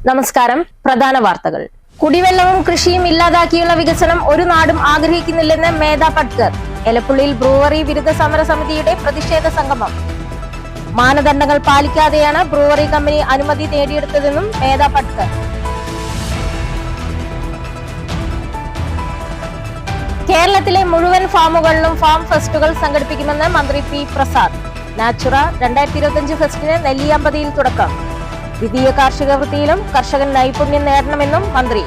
നമസ്കാരം. പ്രധാന വാർത്തകൾ. കുടിവെള്ളവും കൃഷിയും ഇല്ലാതാക്കിയുള്ള വികസനം ഒരു നാടും ആഗ്രഹിക്കുന്നില്ലെന്ന് മേധ പട്കർ. എലപ്പുള്ളിയിൽ ബ്രൂവറി വിരുദ്ധ സമര സമിതിയുടെ പ്രതിഷേധ സംഗമം. മാനദണ്ഡങ്ങൾ പാലിക്കാതെയാണ് ബ്രൂവറി കമ്പനി അനുമതി നേടിയെടുത്തതെന്നും മേധ പട്കർ. കേരളത്തിലെ മുഴുവൻ ഫാമുകളിലും ഫാം ഫെസ്റ്റുകൾ സംഘടിപ്പിക്കുമെന്ന് മന്ത്രി പി പ്രസാദ്. നാച്ചുറ 2025 ഫെസ്റ്റിന് നെല്ലിയാമ്പതിയിൽ തുടക്കം. ദ്വിതീയ കാർഷിക വൃത്തിയിലും കർഷകൻ നൈപുണ്യം നേടണമെന്നും മന്ത്രി.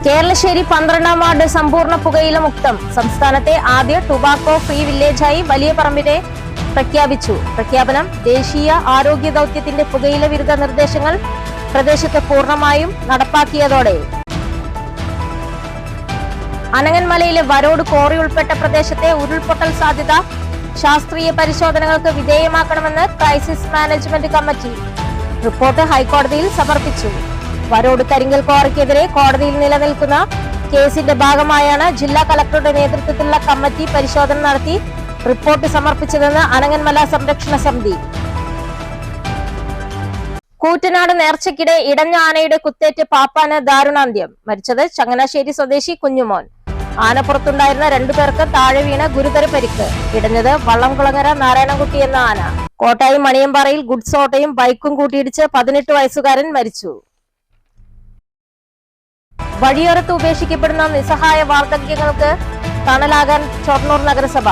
കേരളശ്ശേരി 12ാം വാർഡ് സമ്പൂർണ്ണ പുകയില മുക്തം. സംസ്ഥാനത്തെ ആദ്യ ടുബാക്കോ ഫ്രീ വില്ലേജായി വലിയ പറമ്പിനെ പ്രഖ്യാപിച്ചു. പ്രഖ്യാപനം ദേശീയ ആരോഗ്യ ദൗത്യത്തിന്റെ പുകയില വിരുദ്ധ നിർദ്ദേശങ്ങൾ പ്രദേശത്ത് പൂർണ്ണമായും നടപ്പാക്കിയതോടെ. അനങ്ങൻമലയിലെ വരോട് കോറി ഉൾപ്പെട്ട പ്രദേശത്തെ ഉരുൾപൊട്ടൽ സാധ്യത ശാസ്ത്രീയ പരിശോധനകൾക്ക് വിധേയമാക്കണമെന്ന് ക്രൈസിസ് മാനേജ്മെന്റ് കമ്മിറ്റി റിപ്പോർട്ട് ഹൈക്കോടതിയിൽ സമർപ്പിച്ചു. വരോട് കരിങ്കൽ ക്വാറിക്കെതിരെ കോടതിയിൽ നിലനിൽക്കുന്ന കേസിന്റെ ഭാഗമായാണ് ജില്ലാ കളക്ടറുടെ നേതൃത്വത്തിലുള്ള കമ്മിറ്റി പരിശോധന നടത്തി റിപ്പോർട്ട് സമർപ്പിച്ചതെന്ന് അനങ്ങൻമല സംരക്ഷണ സമിതി. കൂറ്റനാട് നേർച്ചയ്ക്കിടെ ഇടഞ്ഞ ആനയുടെ കുത്തേറ്റ് പാപ്പാന് ദാരുണാന്ത്യം. മരിച്ചത് ചങ്ങനാശ്ശേരി സ്വദേശി കുഞ്ഞുമോൻ. ആനപ്പുറത്തുണ്ടായിരുന്ന 2 പേർക്ക് താഴെ വീണ് ഗുരുതര പരിക്ക്. ഇടഞ്ഞത് വള്ളംകുളങ്ങര നാരായണൻകുട്ടി എന്ന ആന. കോട്ടായി മണിയമ്പാറയിൽ ഗുഡ്സ് ഓട്ടോയും ബൈക്കും കൂട്ടിയിടിച്ച് 18 വയസ്സുകാരൻ മരിച്ചു. വഴിയോരത്ത് ഉപേക്ഷിക്കപ്പെടുന്ന നിസ്സഹായ വാർദ്ധക്യങ്ങൾക്ക് തണലാകാൻ ഷൊർണൂർ നഗരസഭ.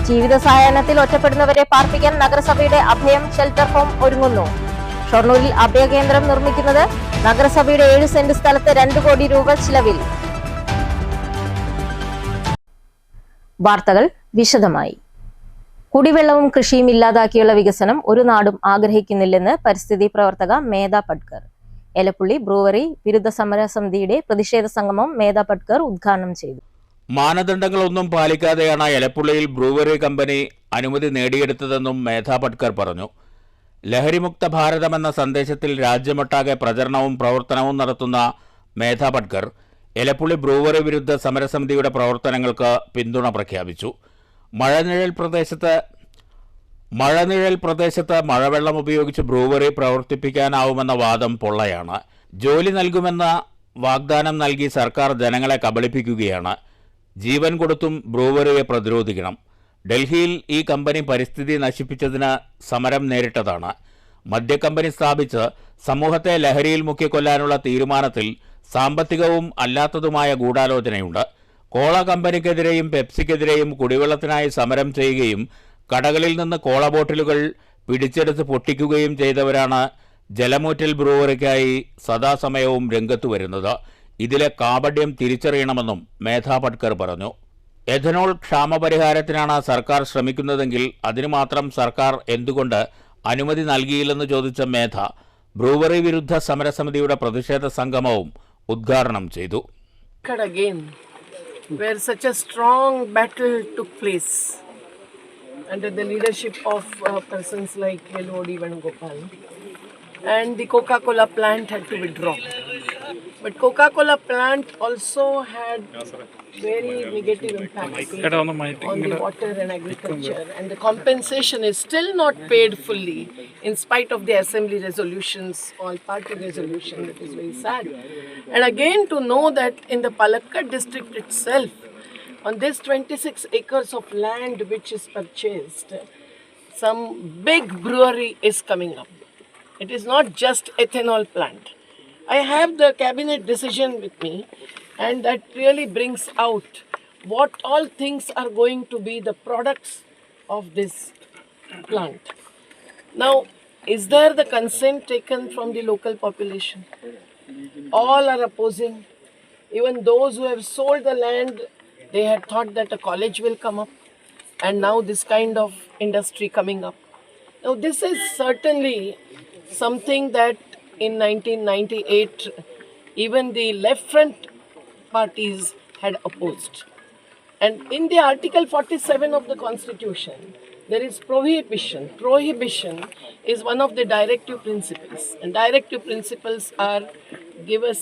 ജീവിത സായാഹ്നത്തിൽ ഒറ്റപ്പെടുന്നവരെ പാർപ്പിക്കാൻ നഗരസഭയുടെ അഭയം ഷെൽട്ടർ ഹോം ഒരുങ്ങുന്നു. ഷൊർണൂരിൽ അഭയകേന്ദ്രം നിർമ്മിക്കുന്നത് നഗരസഭയുടെ 7 സെന്റ് സ്ഥലത്ത് 2 കോടി രൂപ ചിലവിൽ. വാർത്തകൾ വിശദമായി. കുടിവെള്ളവും കൃഷിയും ഇല്ലാതാക്കിയുള്ള വികസനം ഒരു നാടും ആഗ്രഹിക്കുന്നില്ലെന്ന് പരിസ്ഥിതി പ്രവർത്തക മേധ പട്കർ. എലപ്പുള്ളി ബ്രൂവറി വിരുദ്ധ സമര സമിതിയുടെ പ്രതിഷേധ സംഗമം മേധ പട്കർ ഉദ്ഘാടനം ചെയ്തു. മാനദണ്ഡങ്ങളൊന്നും പാലിക്കാതെയാണ് എലപ്പുള്ളിയിൽ ബ്രൂവറി കമ്പനി അനുമതി നേടിയെടുത്തതെന്നും മേധ പട്കർ പറഞ്ഞു. ലഹരിമുക്ത ഭാരതമെന്ന സന്ദേശത്തിൽ രാജ്യമൊട്ടാകെ പ്രചരണവും പ്രവർത്തനവും നടത്തുന്ന മേധ പട്കർ എലപ്പുള്ളി ബ്രൂവറി വിരുദ്ധ സമരസമിതിയുടെ പ്രവർത്തനങ്ങൾക്ക് പിന്തുണ പ്രഖ്യാപിച്ചു. മഴനിഴൽ പ്രദേശത്ത് മഴവെള്ളം ഉപയോഗിച്ച് ബ്രൂവറി പ്രവർത്തിപ്പിക്കാനാവുമെന്ന വാദം പൊള്ളയാണ്. ജോലി നൽകുമെന്ന വാഗ്ദാനം നൽകി സർക്കാർ ജനങ്ങളെ കബളിപ്പിക്കുകയാണ്. ജീവൻ കൊടുത്തും ബ്രൂവറിയെ പ്രതിരോധിക്കണം. ഡൽഹിയിൽ ഈ കമ്പനി പരിസ്ഥിതി നശിപ്പിച്ചതിന് സമരം നേരിട്ടതാണ്. മദ്യക്കമ്പനി സ്ഥാപിച്ച് സമൂഹത്തെ ലഹരിയിൽ മുക്കിക്കൊല്ലാനുള്ള തീരുമാനത്തിൽ സാമ്പത്തികവും അല്ലാത്തതുമായ ഗൂഢാലോചനയുണ്ട്. കോള കമ്പനിക്കെതിരെയും പെപ്സിക്കെതിരെയും കുടിവെള്ളത്തിനായി സമരം ചെയ്യുകയും കടകളിൽ നിന്ന് കോള ബോട്ടിലുകൾ പിടിച്ചെടുത്ത് പൊട്ടിക്കുകയും ചെയ്തവരാണ് ജലമൂറ്റൽ ബ്രൂവറിക്കായി സദാസമയവും രംഗത്തു വരുന്നത്. ഇതിലെ കാപഢ്യം തിരിച്ചറിയണമെന്നും മേധ പട്കർ പറഞ്ഞു. എഥനോൾ ക്ഷാമപരിഹാരത്തിനാണ് സർക്കാർ ശ്രമിക്കുന്നതെങ്കിൽ അതിനു മാത്രം സർക്കാർ എന്തുകൊണ്ട് അനുമതി നൽകിയില്ലെന്ന് ചോദിച്ച മേധ ബ്രൂവറി വിരുദ്ധ സമരസമിതിയുടെ പ്രതിഷേധ സംഗമവും ഉദ്ഘാടനം ചെയ്തു. Again, where such a strong battle took place under the leadership of persons like Yelodi Venugopal, and the Coca-Cola plant had to withdraw. But Coca-Cola plant also had very negative impacts on the water and agriculture, and the compensation is still not paid fully in spite of the assembly resolutions, all party resolution. That is very sad. And again, to know that in the Palakkad district itself, on this 26 acres of land which is purchased, some big brewery is coming up. It is not just ethanol plant. I have the cabinet decision with me, and that really brings out what all things are going to be the products of this plant. Now, is there the consent taken from the local population? All are opposing. Even those who have sold the land, they had thought that a college will come up, and now this kind of industry coming up. Now, this is certainly something that in 1998 even the left front parties had opposed. And in the Article 47 of the Constitution, there is prohibition. Prohibition is one of the directive principles, and directive principles are give us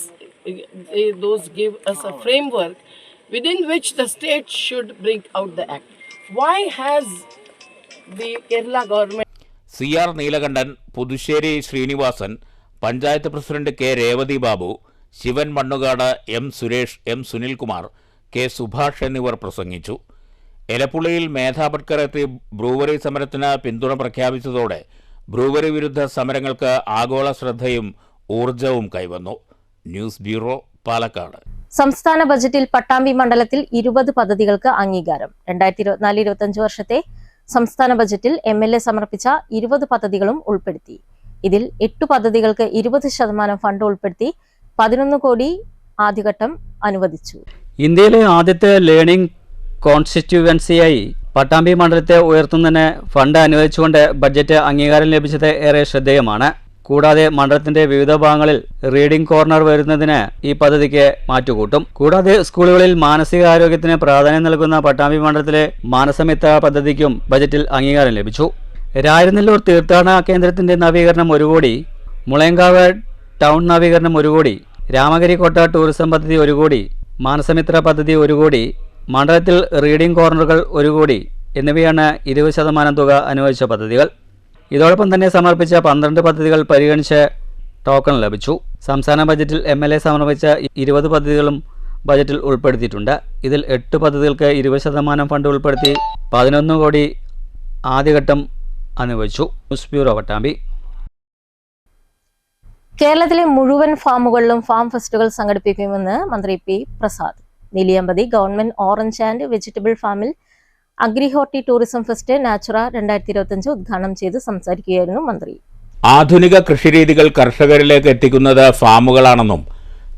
a framework within which the state should bring out the act. Why has the Kerala government CR Neelakantan, Puthussery Srinivasan, panchayat president K Revathi Babu, Sivan Mannukad, M Suresh, M Sunilkumar, K Subhash എന്നിവർ പ്രസംഗിച്ചു. എലപ്പുള്ളിയിൽ മേധാപട്കർ എത്തി brewery സമരത്തിന് പിന്തുണ പ്രഖ്യാപിച്ചതോടെ brewery വിരുദ്ധ സമരങ്ങൾക്ക് ആഗോള ശ്രദ്ധയും ഊർജവും കൈവന്നു. News bureau, Palakkad. സംസ്ഥാന ബജറ്റിൽ പട്ടാമ്പി മണ്ഡലത്തിൽ 20 പദ്ധതികൾക്ക് അംഗീകാരം. 2024-25 വർഷത്തെ സംസ്ഥാന ബജറ്റിൽ MLA സമർപ്പിച്ച 20 പദ്ധതികളും ഉൾപ്പെടുത്തി. ഇതിൽ 8 പദ്ധതികൾക്ക് 20% ഫണ്ട് ഉൾപ്പെടുത്തി 11 കോടി ആദ്യഘട്ടം അനുവദിച്ചു. ഇന്ത്യയിലെ ആദ്യത്തെ ലേണിംഗ് കോൺസ്റ്റിറ്റ്യുവൻസിയായി പട്ടാമ്പി മണ്ഡലത്തെ ഉയർത്തുന്നതിന് ഫണ്ട് അനുവദിച്ചുകൊണ്ട് ബഡ്ജറ്റ് അംഗീകാരം ലഭിച്ചത് ഏറെ ശ്രദ്ധേയമാണ്. കൂടാതെ മണ്ഡലത്തിന്റെ വിവിധ ഭാഗങ്ങളിൽ റീഡിംഗ് കോർണർ വരുന്നതിന് ഈ പദ്ധതിക്ക് മാറ്റുകൂട്ടും. കൂടാതെ സ്കൂളുകളിൽ മാനസികാരോഗ്യത്തിന് പ്രാധാന്യം നൽകുന്ന പട്ടാമ്പി മണ്ഡലത്തിലെ മാനസമിത്ര പദ്ധതിക്കും ബജറ്റിൽ അംഗീകാരം ലഭിച്ചു. രായനെല്ലൂർ തീർത്ഥാടന കേന്ദ്രത്തിന്റെ നവീകരണം 1 കോടി, മുളയങ്കാവ് ടൗൺ നവീകരണം 1 കോടി, രാമഗിരിക്കോട്ട ടൂറിസം പദ്ധതി 1 കോടി, മാനസമിത്ര പദ്ധതി 1 കോടി, മണ്ഡലത്തിൽ റീഡിംഗ് കോർണറുകൾ 1 കോടി എന്നിവയാണ് 20% തുക അനുവദിച്ച പദ്ധതികൾ. ഇതോടൊപ്പം തന്നെ സമർപ്പിച്ച 12 പദ്ധതികൾ പരിഗണിച്ച് ടോക്കൺ ലഭിച്ചു. സംസ്ഥാന ബജറ്റിൽ MLA സമർപ്പിച്ച 20 പദ്ധതികളും ബജറ്റിൽ ഉൾപ്പെടുത്തിയിട്ടുണ്ട്. ഇതിൽ 8 പദ്ധതികൾക്ക് 20% ഫണ്ട് ഉൾപ്പെടുത്തി 11 കോടി ആദ്യഘട്ടം അനുവദിച്ചു. News bureau, Pattambi. കേരളത്തിലെ മുഴുവൻ ഫാമുകളിലും ഫാം ഫെസ്റ്റുകൾ സംഘടിപ്പിക്കുമെന്ന് മന്ത്രി P. Prasad. Nelliampathy government orange and vegetable ഫാമിൽ അഗ്രിഹോർട്ടി ടൂറിസം ഫെസ്റ്റ് നാച്ചുറ 2025 ഉദ്ഘാടനം ചെയ്ത് സംസാരിക്കുകയായിരുന്നു മന്ത്രി. ആധുനിക കൃഷിരീതികൾ കർഷകരിലേക്ക് എത്തിക്കുന്നത് ഫാമുകളാണെന്നും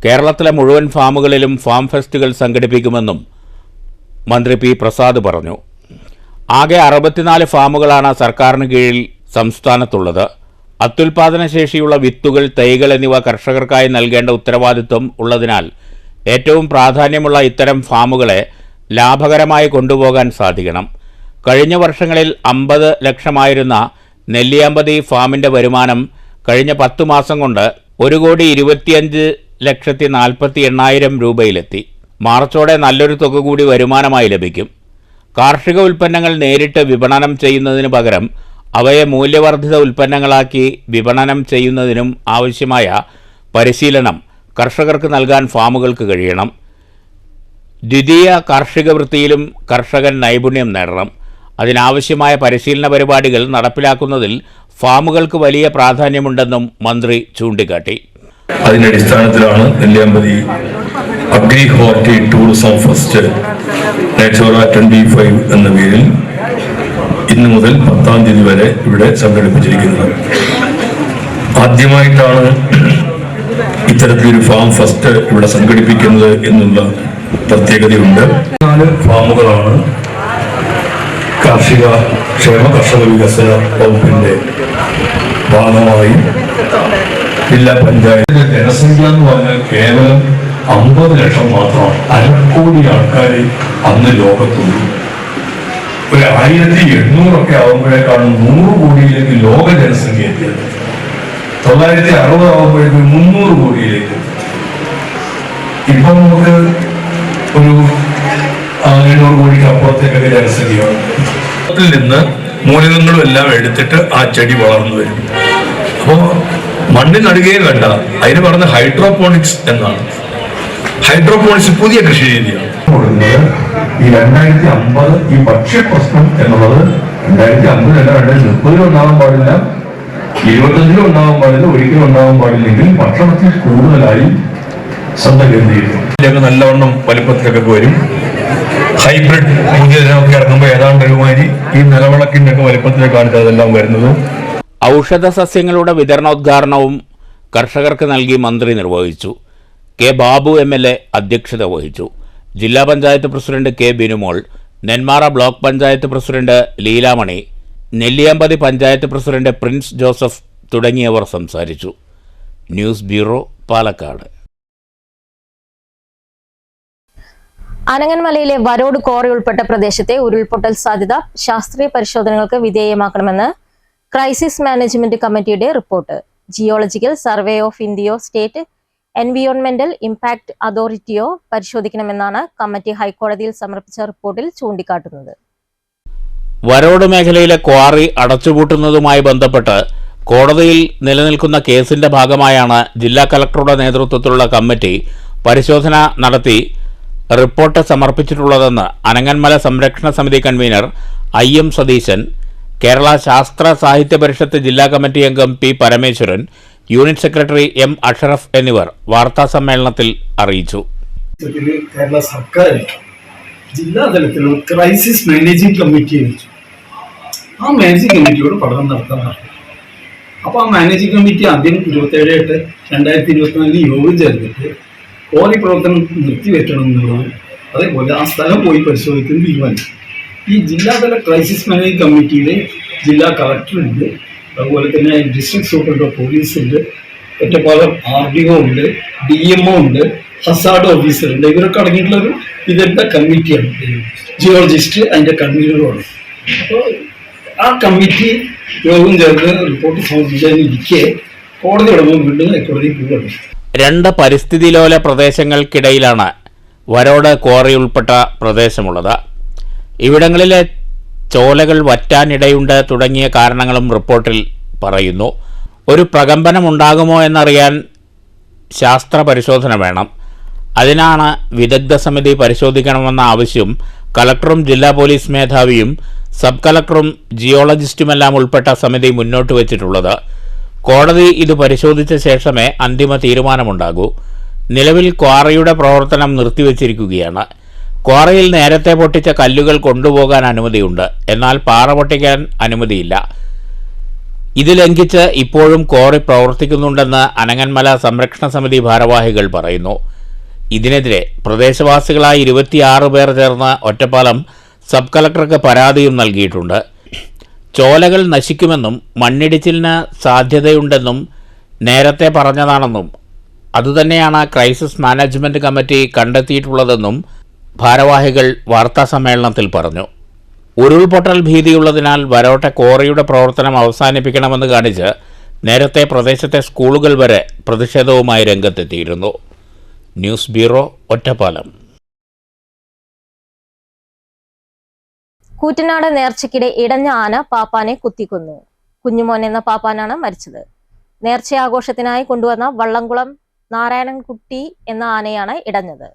കേരളത്തിലെ മുഴുവൻ ഫാമുകളിലും ഫാം ഫെസ്റ്റുകൾ സംഘടിപ്പിക്കുമെന്നും മന്ത്രി P. പ്രസാദ് പറഞ്ഞു. ആകെ 64 ഫാമുകളാണ് സർക്കാരിന് കീഴിൽ സംസ്ഥാനത്തുള്ളത്. അത്യുൽപാദന ശേഷിയുള്ള വിത്തുകൾ, തൈകൾ എന്നിവ കർഷകർക്കായി നൽകേണ്ട ഉത്തരവാദിത്വം ഉള്ളതിനാൽ ഏറ്റവും പ്രാധാന്യമുള്ള ഇത്തരം ഫാമുകളെ ലാഭകരമായി കൊണ്ടുപോകാൻ സാധിക്കണം. കഴിഞ്ഞ വർഷങ്ങളിൽ 50 ലക്ഷമായിരുന്ന നെല്ലിയാമ്പതി ഫാമിൻ്റെ വരുമാനം കഴിഞ്ഞ 10 മാസം കൊണ്ട് 1,25,48,800 രൂപയിലെത്തി. മാർച്ചോടെ നല്ലൊരു തുക കൂടി വരുമാനമായി ലഭിക്കും. കാർഷിക ഉൽപ്പന്നങ്ങൾ നേരിട്ട് വിപണനം ചെയ്യുന്നതിന് പകരം അവയെ മൂല്യവർദ്ധിത ഉൽപ്പന്നങ്ങളാക്കി വിപണനം ചെയ്യുന്നതിനും ആവശ്യമായ പരിശീലനം കർഷകർക്ക് നൽകാൻ ഫാമുകൾക്ക് കഴിയണം. ദ്വിതീയ കാർഷിക വൃത്തിയിലും കർഷകൻ നൈപുണ്യം നേടണം. അതിനാവശ്യമായ പരിശീലന പരിപാടികൾ നടപ്പിലാക്കുന്നതിൽ ഫാമുകൾക്ക് വലിയ പ്രാധാന്യമുണ്ടെന്നും മന്ത്രി ചൂണ്ടിക്കാട്ടി. അതിന്റെ അടിസ്ഥാനത്തിലാണ് നെല്ലിയാമ്പതി അഗ്രിഹോർട്ടി ടൂറിസം ഫെസ്റ്റ് നാച്ചുറ 25 എന്ന പേരിൽ ഇന്ന് മുതൽ 10-ാം തീയതി വരെ ഇവിടെ സംഘടിപ്പിച്ചിരിക്കുന്നത്. ആദ്യമായിട്ടാണ് ഇത്തരത്തിലൊരു ഫാം ഫെസ്റ്റ് ഇവിടെ സംഘടിപ്പിക്കുന്നത് എന്നുള്ള പ്രത്യേകതയുണ്ട്. 4 ഫാമുകളാണ് കാർഷിക ക്ഷേമ കർഷക വികസന വകുപ്പിന്റെ ഭാഗമായി ജില്ലാ പഞ്ചായത്തിന്റെ ജനസംഖ്യ എന്ന് പറഞ്ഞാൽ കേവലം 50 ലക്ഷം മാത്രമാണ്. 1/2 കോടി ആൾക്കാർ അന്ന് ലോകത്തുള്ളൂ. ഒരു 1800 ആവുമ്പോഴേക്കാണ് 100 കോടിയിലേക്ക് ലോക ജനസംഖ്യ എത്തിയത്. 960 ആവുമ്പോഴേക്കും 300 കോടിയിലേക്ക്. ഇപ്പം നമുക്ക് ഒരു 700 കോടിക്ക് അപ്പുറത്തേക്കൊക്കെ ജനസംഖ്യയാണ്. നിന്ന് മൂലകങ്ങളും എല്ലാം എടുത്തിട്ട് ആ ചെടി വളർന്നു വരും. അപ്പോൾ മണ്ണിനടുകയും വേണ്ട. അതിന് പറഞ്ഞ ഹൈഡ്രോപോണിക്സ് എന്നാണ്. ഹൈഡ്രോപോണിക്സ് പുതിയ കൃഷി രീതിയാണ്. ഈ 2050 ഈ ഭക്ഷ്യപ്രശ്നം എന്നുള്ളത് 2050 അല്ല 2030 ഉണ്ടാവാൻ പാടില്ല, 25 ഉണ്ടാവാൻ പാടില്ല, ഒരിക്കലും ഉണ്ടാവാൻ പാടില്ലെങ്കിൽ ഭക്ഷണത്തിൽ കൂടുതലായി ശ്രദ്ധ കേന്ദ്രീകരിക്കും. നല്ലവണ്ണം വലിപ്പത്തിലൊക്കെ വരും. ഹൈബ്രിഡ് പുതിയതിനൊക്കെ ഇറങ്ങുമ്പോൾ ഏതാണ്ട് ഒരുമാതിരി ഈ നിലവിളക്കിന്റെ ഒക്കെ വലിപ്പത്തിലേക്കാണ് അതെല്ലാം വരുന്നത്. ഔഷധ സസ്യങ്ങളുടെ വിതരണോദ്ഘാടനവും കർഷകർക്ക് നൽകി മന്ത്രി നിർവഹിച്ചു. കെ ബാബു MLA അധ്യക്ഷത വഹിച്ചു. ജില്ലാ panchayat president K Binumol, Nenmara block panchayat president Leelamani, Nelliyampathy panchayat president Prince Joseph തുടങ്ങിയവർ സംസാരിച്ചു. News bureau, Palakkad. അനങ്ങൻമലയിലെ വരോട് കോറി ഉൾപ്പെട്ട പ്രദേശത്തെ ഉരുൾപൊട്ടൽ സാധ്യത ശാസ്ത്രീയ പരിശോധനകൾക്ക് വിധേയമാക്കണമെന്ന് ക്രൈസിസ് മാനേജ്മെന്റ് കമ്മിറ്റിയുടെ റിപ്പോർട്ട്. ജിയോളജിക്കൽ സർവേ ഓഫ് ഇന്ത്യയോ സ്റ്റേറ്റ് എൻവിയോൺമെന്റൽ ഇംപാക്ട് അതോറിറ്റിയോ പരിശോധിക്കണമെന്നാണ് കമ്മിറ്റി ഹൈക്കോടതിയിൽ സമർപ്പിച്ച റിപ്പോർട്ടിൽ ചൂണ്ടിക്കാട്ടുന്നത്. വരോട് മേഖലയിലെ ക്വാറി അടച്ചുപൂട്ടുന്നതുമായി ബന്ധപ്പെട്ട് കോടതിയിൽ നിലനിൽക്കുന്ന കേസിന്റെ ഭാഗമായാണ് ജില്ലാ കളക്ടറുടെ നേതൃത്വത്തിലുള്ള കമ്മിറ്റി പരിശോധന നടത്തി റിപ്പോർട്ട് സമർപ്പിച്ചിട്ടുള്ളതെന്ന് അനങ്ങന്മല സംരക്ഷണ സമിതി കൺവീനർ IM സതീശൻ, കേരള ശാസ്ത്ര സാഹിത്യ പരിഷത്ത് ജില്ലാ കമ്മിറ്റി അംഗം P Parameswaran, unit secretary M Ashraf എന്നിവർ വാർത്താസമ്മേളനത്തിൽ അറിയിച്ചു. കേരള സർക്കാർ ജില്ലാതലത്തിൽ ക്രൈസിസ് മാനേജിംഗ് കമ്മിറ്റിയെ വെച്ചു. ആ മാനേജിംഗ് കമ്മിറ്റിയോട് പഠനം നടത്താൻ പറഞ്ഞു. അപ്പോൾ ആ മാനേജിംഗ് കമ്മിറ്റി ആദ്യം 27/8/2024 യോഗം ചേർന്നിട്ട് ക്വാറി പ്രവർത്തനം നിർത്തിവെക്കണം എന്നുള്ളത്, അതേപോലെ ആ സ്ഥലം പോയി പരിശോധിക്കുന്ന തീരുമാനിച്ചു. ഈ ജില്ലാതല ക്രൈസിസ് മാനേജിംഗ് കമ്മിറ്റിയുടെ ജില്ലാ കളക്ടറുണ്ട്, അതുപോലെ തന്നെ ഡിസ്ട്രിക്ട് സൂപ്രണ്ട് ഓഫ് പോലീസ് ഉണ്ട്, ഒറ്റപ്പാലം RDO ഉണ്ട്, DMO ഉണ്ട്, ഹസാഡ് ഓഫീസർ ഉണ്ട്. ഇവരൊക്കെ അടങ്ങിയിട്ടുള്ളൊരു വിദഗ്ധ കമ്മിറ്റിയാണ്. ജിയോളജിസ്റ്റ് അതിൻ്റെ കൺവീനറുമാണ്. അപ്പോൾ ആ കമ്മിറ്റി യോഗം ചേർന്ന് റിപ്പോർട്ട് സമർപ്പിക്കാനിരിക്കെ കോടതി ഉടമ്പ് വീണ്ടും ഹൈക്കോടതി പോവുകയാണ്. 2 പരിസ്ഥിതിലോല പ്രദേശങ്ങൾക്കിടയിലാണ് വരോട് ക്വാറി ഉൾപ്പെട്ട പ്രദേശമുള്ളത്. ഇവിടങ്ങളിലെ ചോലകൾ വറ്റാനിടയുണ്ട് തുടങ്ങിയ കാരണങ്ങളും റിപ്പോർട്ടിൽ പറയുന്നു. ഒരു പ്രകമ്പനമുണ്ടാകുമോ എന്നറിയാൻ ശാസ്ത്ര പരിശോധന വേണം. അതിനാണ് വിദഗ്ധ സമിതി പരിശോധിക്കണമെന്ന ആവശ്യം കളക്ടറും ജില്ലാ പോലീസ് മേധാവിയും സബ് കളക്ടറും ജിയോളജിസ്റ്റുമെല്ലാം ഉൾപ്പെട്ട സമിതി മുന്നോട്ട് വച്ചിട്ടുള്ളത്. കോടതി ഇത് പരിശോധിച്ച ശേഷമേ അന്തിമ തീരുമാനമുണ്ടാകൂ. നിലവിൽ ക്വാറിയുടെ പ്രവർത്തനം നിർത്തിവച്ചിരിക്കുകയാണ്. ക്വാറിയിൽ നേരത്തെ പൊട്ടിച്ച കല്ലുകൾ കൊണ്ടുപോകാൻ അനുമതിയുണ്ട്, എന്നാൽ പാറ പൊട്ടിക്കാൻ അനുമതിയില്ല. ഇത് ലംഘിച്ച് ഇപ്പോഴും ക്വാറി പ്രവർത്തിക്കുന്നുണ്ടെന്ന് അനങ്ങന്മല സംരക്ഷണ സമിതി ഭാരവാഹികൾ പറയുന്നു. ഇതിനെതിരെ പ്രദേശവാസികളായ 26 പേർ ചേർന്ന് ഒറ്റപ്പാലം സബ് കളക്ടർക്ക് പരാതിയും നൽകിയിട്ടുണ്ട്. ചോലകൾ നശിക്കുമെന്നും മണ്ണിടിച്ചിലിന് സാധ്യതയുണ്ടെന്നും നേരത്തെ പറഞ്ഞതാണെന്നും അതുതന്നെയാണ് ക്രൈസിസ് മാനേജ്മെന്റ് കമ്മിറ്റി കണ്ടെത്തിയിട്ടുള്ളതെന്നും ഭാരവാഹികൾ വാർത്താസമ്മേളനത്തിൽ പറഞ്ഞു. ഉരുൾപൊട്ടൽ ഭീതിയുള്ളതിനാൽ വരോട്ട ക്വാറിയുടെ പ്രവർത്തനം അവസാനിപ്പിക്കണമെന്ന് കാണിച്ച് നേരത്തെ പ്രദേശത്തെ സ്കൂളുകൾ വരെ പ്രതിഷേധവുമായി രംഗത്തെത്തിയിരുന്നു. News bureau, Ottapalam. കൂറ്റനാട് നേർച്ചയ്ക്കിടെ ഇടഞ്ഞ ആന പാപ്പാനെ കുത്തിക്കൊന്നു. കുഞ്ഞുമോൻ എന്ന പാപ്പാനാണ് മരിച്ചത്. നേർച്ചയാഘോഷത്തിനായി കൊണ്ടുവന്ന വള്ളംകുളം നാരായണൻകുട്ടി എന്ന ആനയാണ് ഇടഞ്ഞത്.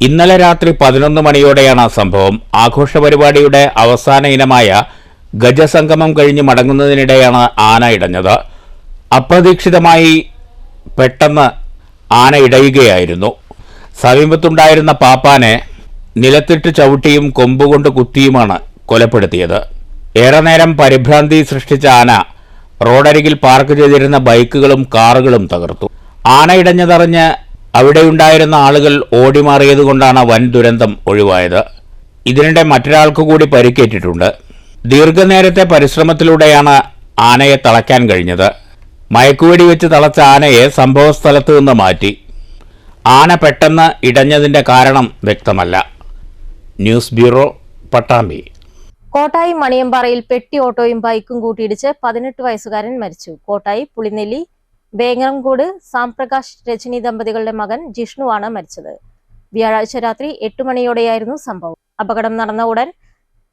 ഇന്നലെ രാത്രി 11 മണിയോടെയാണ് സംഭവം. ആഘോഷ പരിപാടിയുടെ അവസാന ഇനമായ ഗജസംഗമം കഴിഞ്ഞ് മടങ്ങുന്നതിനിടെയാണ് ആന ഇടഞ്ഞത്. അപ്രതീക്ഷിതമായി പെട്ടെന്ന് ആന ഇടയുകയായിരുന്നു. സമീപത്തുണ്ടായിരുന്ന പാപ്പാനെ നിലത്തിട്ട് ചവിട്ടിയും കൊമ്പുകൊണ്ട് കുത്തിയുമാണ് കൊലപ്പെടുത്തിയത്. ഏറെ നേരം പരിഭ്രാന്തി സൃഷ്ടിച്ച ആന റോഡരികിൽ പാർക്ക് ചെയ്തിരുന്ന ബൈക്കുകളും കാറുകളും തകർത്തു. ആന ഇടഞ്ഞതറിഞ്ഞ് അവിടെയുണ്ടായിരുന്ന ആളുകൾ ഓടിമാറിയതുകൊണ്ടാണ് വൻ ദുരന്തം ഒഴിവായത്. ഇതിനിടെ മറ്റൊരാൾക്ക് കൂടി പരിക്കേറ്റിട്ടുണ്ട്. ദീർഘനേരത്തെ പരിശ്രമത്തിലൂടെയാണ് ആനയെ തളയ്ക്കാൻ കഴിഞ്ഞത്. മയക്കുവെടി വെച്ച് തളച്ച ആനയെ സംഭവസ്ഥലത്ത് നിന്ന് മാറ്റി. ആന പെട്ടെന്ന് ഇടഞ്ഞതിന്റെ കാരണം വ്യക്തമല്ല. News bureau, Pattambi. കോട്ടായി മണിയമ്പാറയിൽ പെട്ടി ഓട്ടോയും ബൈക്കും കൂട്ടിയിടിച്ച് 18 വയസ്സുകാരൻ മരിച്ചു. കോട്ടായി പുളിനെല്ലി വേങ്ങരംകോട് സാംപ്രകാശ് രജനി ദമ്പതികളുടെ മകൻ ജിഷ്ണുവാണ് മരിച്ചത്. വ്യാഴാഴ്ച രാത്രി 8 മണിയോടെയായിരുന്നു സംഭവം. അപകടം നടന്ന ഉടൻ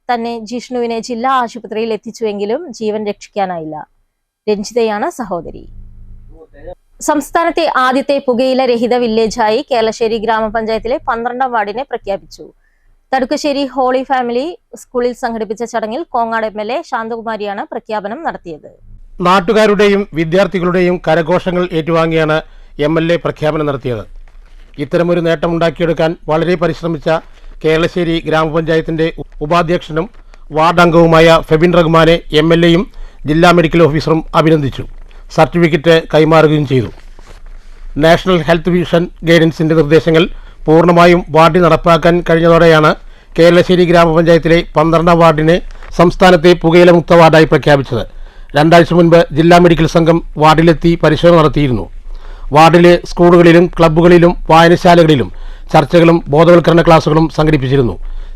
തന്നെ ജിഷ്ണുവിനെ ജില്ലാ ആശുപത്രിയിൽ എത്തിച്ചുവെങ്കിലും ജീവൻ രക്ഷിക്കാനായില്ല. രഞ്ജിതയാണ് സഹോദരി. സംസ്ഥാനത്തെ ആദ്യത്തെ പുകയില രഹിത വില്ലേജായി കേരളശ്ശേരി ഗ്രാമപഞ്ചായത്തിലെ 12ാം വാർഡിനെ പ്രഖ്യാപിച്ചു. തടുക്കശ്ശേരി ഹോളി ഫാമിലി സ്കൂളിൽ സംഘടിപ്പിച്ച ചടങ്ങിൽ കോങ്ങാട് MLA ശാന്തകുമാരിയാണ് പ്രഖ്യാപനം നടത്തിയത്. നാട്ടുകാരുടെയും വിദ്യാർത്ഥികളുടെയും കരഘോഷങ്ങൾ ഏറ്റുവാങ്ങിയാണ് MLA പ്രഖ്യാപനം നടത്തിയത്. ഇത്തരമൊരു നേട്ടമുണ്ടാക്കിയെടുക്കാൻ വളരെ പരിശ്രമിച്ച കേരളശ്ശേരി ഗ്രാമപഞ്ചായത്തിന്റെ ഉപാധ്യക്ഷനും വാർഡ് അംഗവുമായ ഫെബിൻ റഹ്മാനെ MLAയും ജില്ലാ മെഡിക്കൽ ഓഫീസറും അഭിനന്ദിച്ചു. സർട്ടിഫിക്കറ്റ് കൈമാറുകയും ചെയ്തു. നാഷണൽ ഹെൽത്ത് വിഷൻ ഗൈഡൻസിന്റെ നിർദ്ദേശങ്ങൾ പൂർണ്ണമായും വാർഡിൽ നടപ്പാക്കാൻ കഴിഞ്ഞതോടെയാണ് കേരളശ്ശേരി ഗ്രാമപഞ്ചായത്തിലെ 12ാം വാർഡിനെ സംസ്ഥാനത്തെ പുകയില മുക്ത വാർഡായി പ്രഖ്യാപിച്ചത്. 2 ആഴ്ച മുൻപ് ജില്ലാ മെഡിക്കൽ സംഘം വാർഡിലെത്തി പരിശോധന നടത്തിയിരുന്നു. വാർഡിലെ സ്കൂളുകളിലും ക്ലബ്ബുകളിലും വായനശാലകളിലും ചർച്ചകളും ബോധവൽക്കരണ ക്ലാസുകളും സംഘടിപ്പിച്ചിരുന്നു.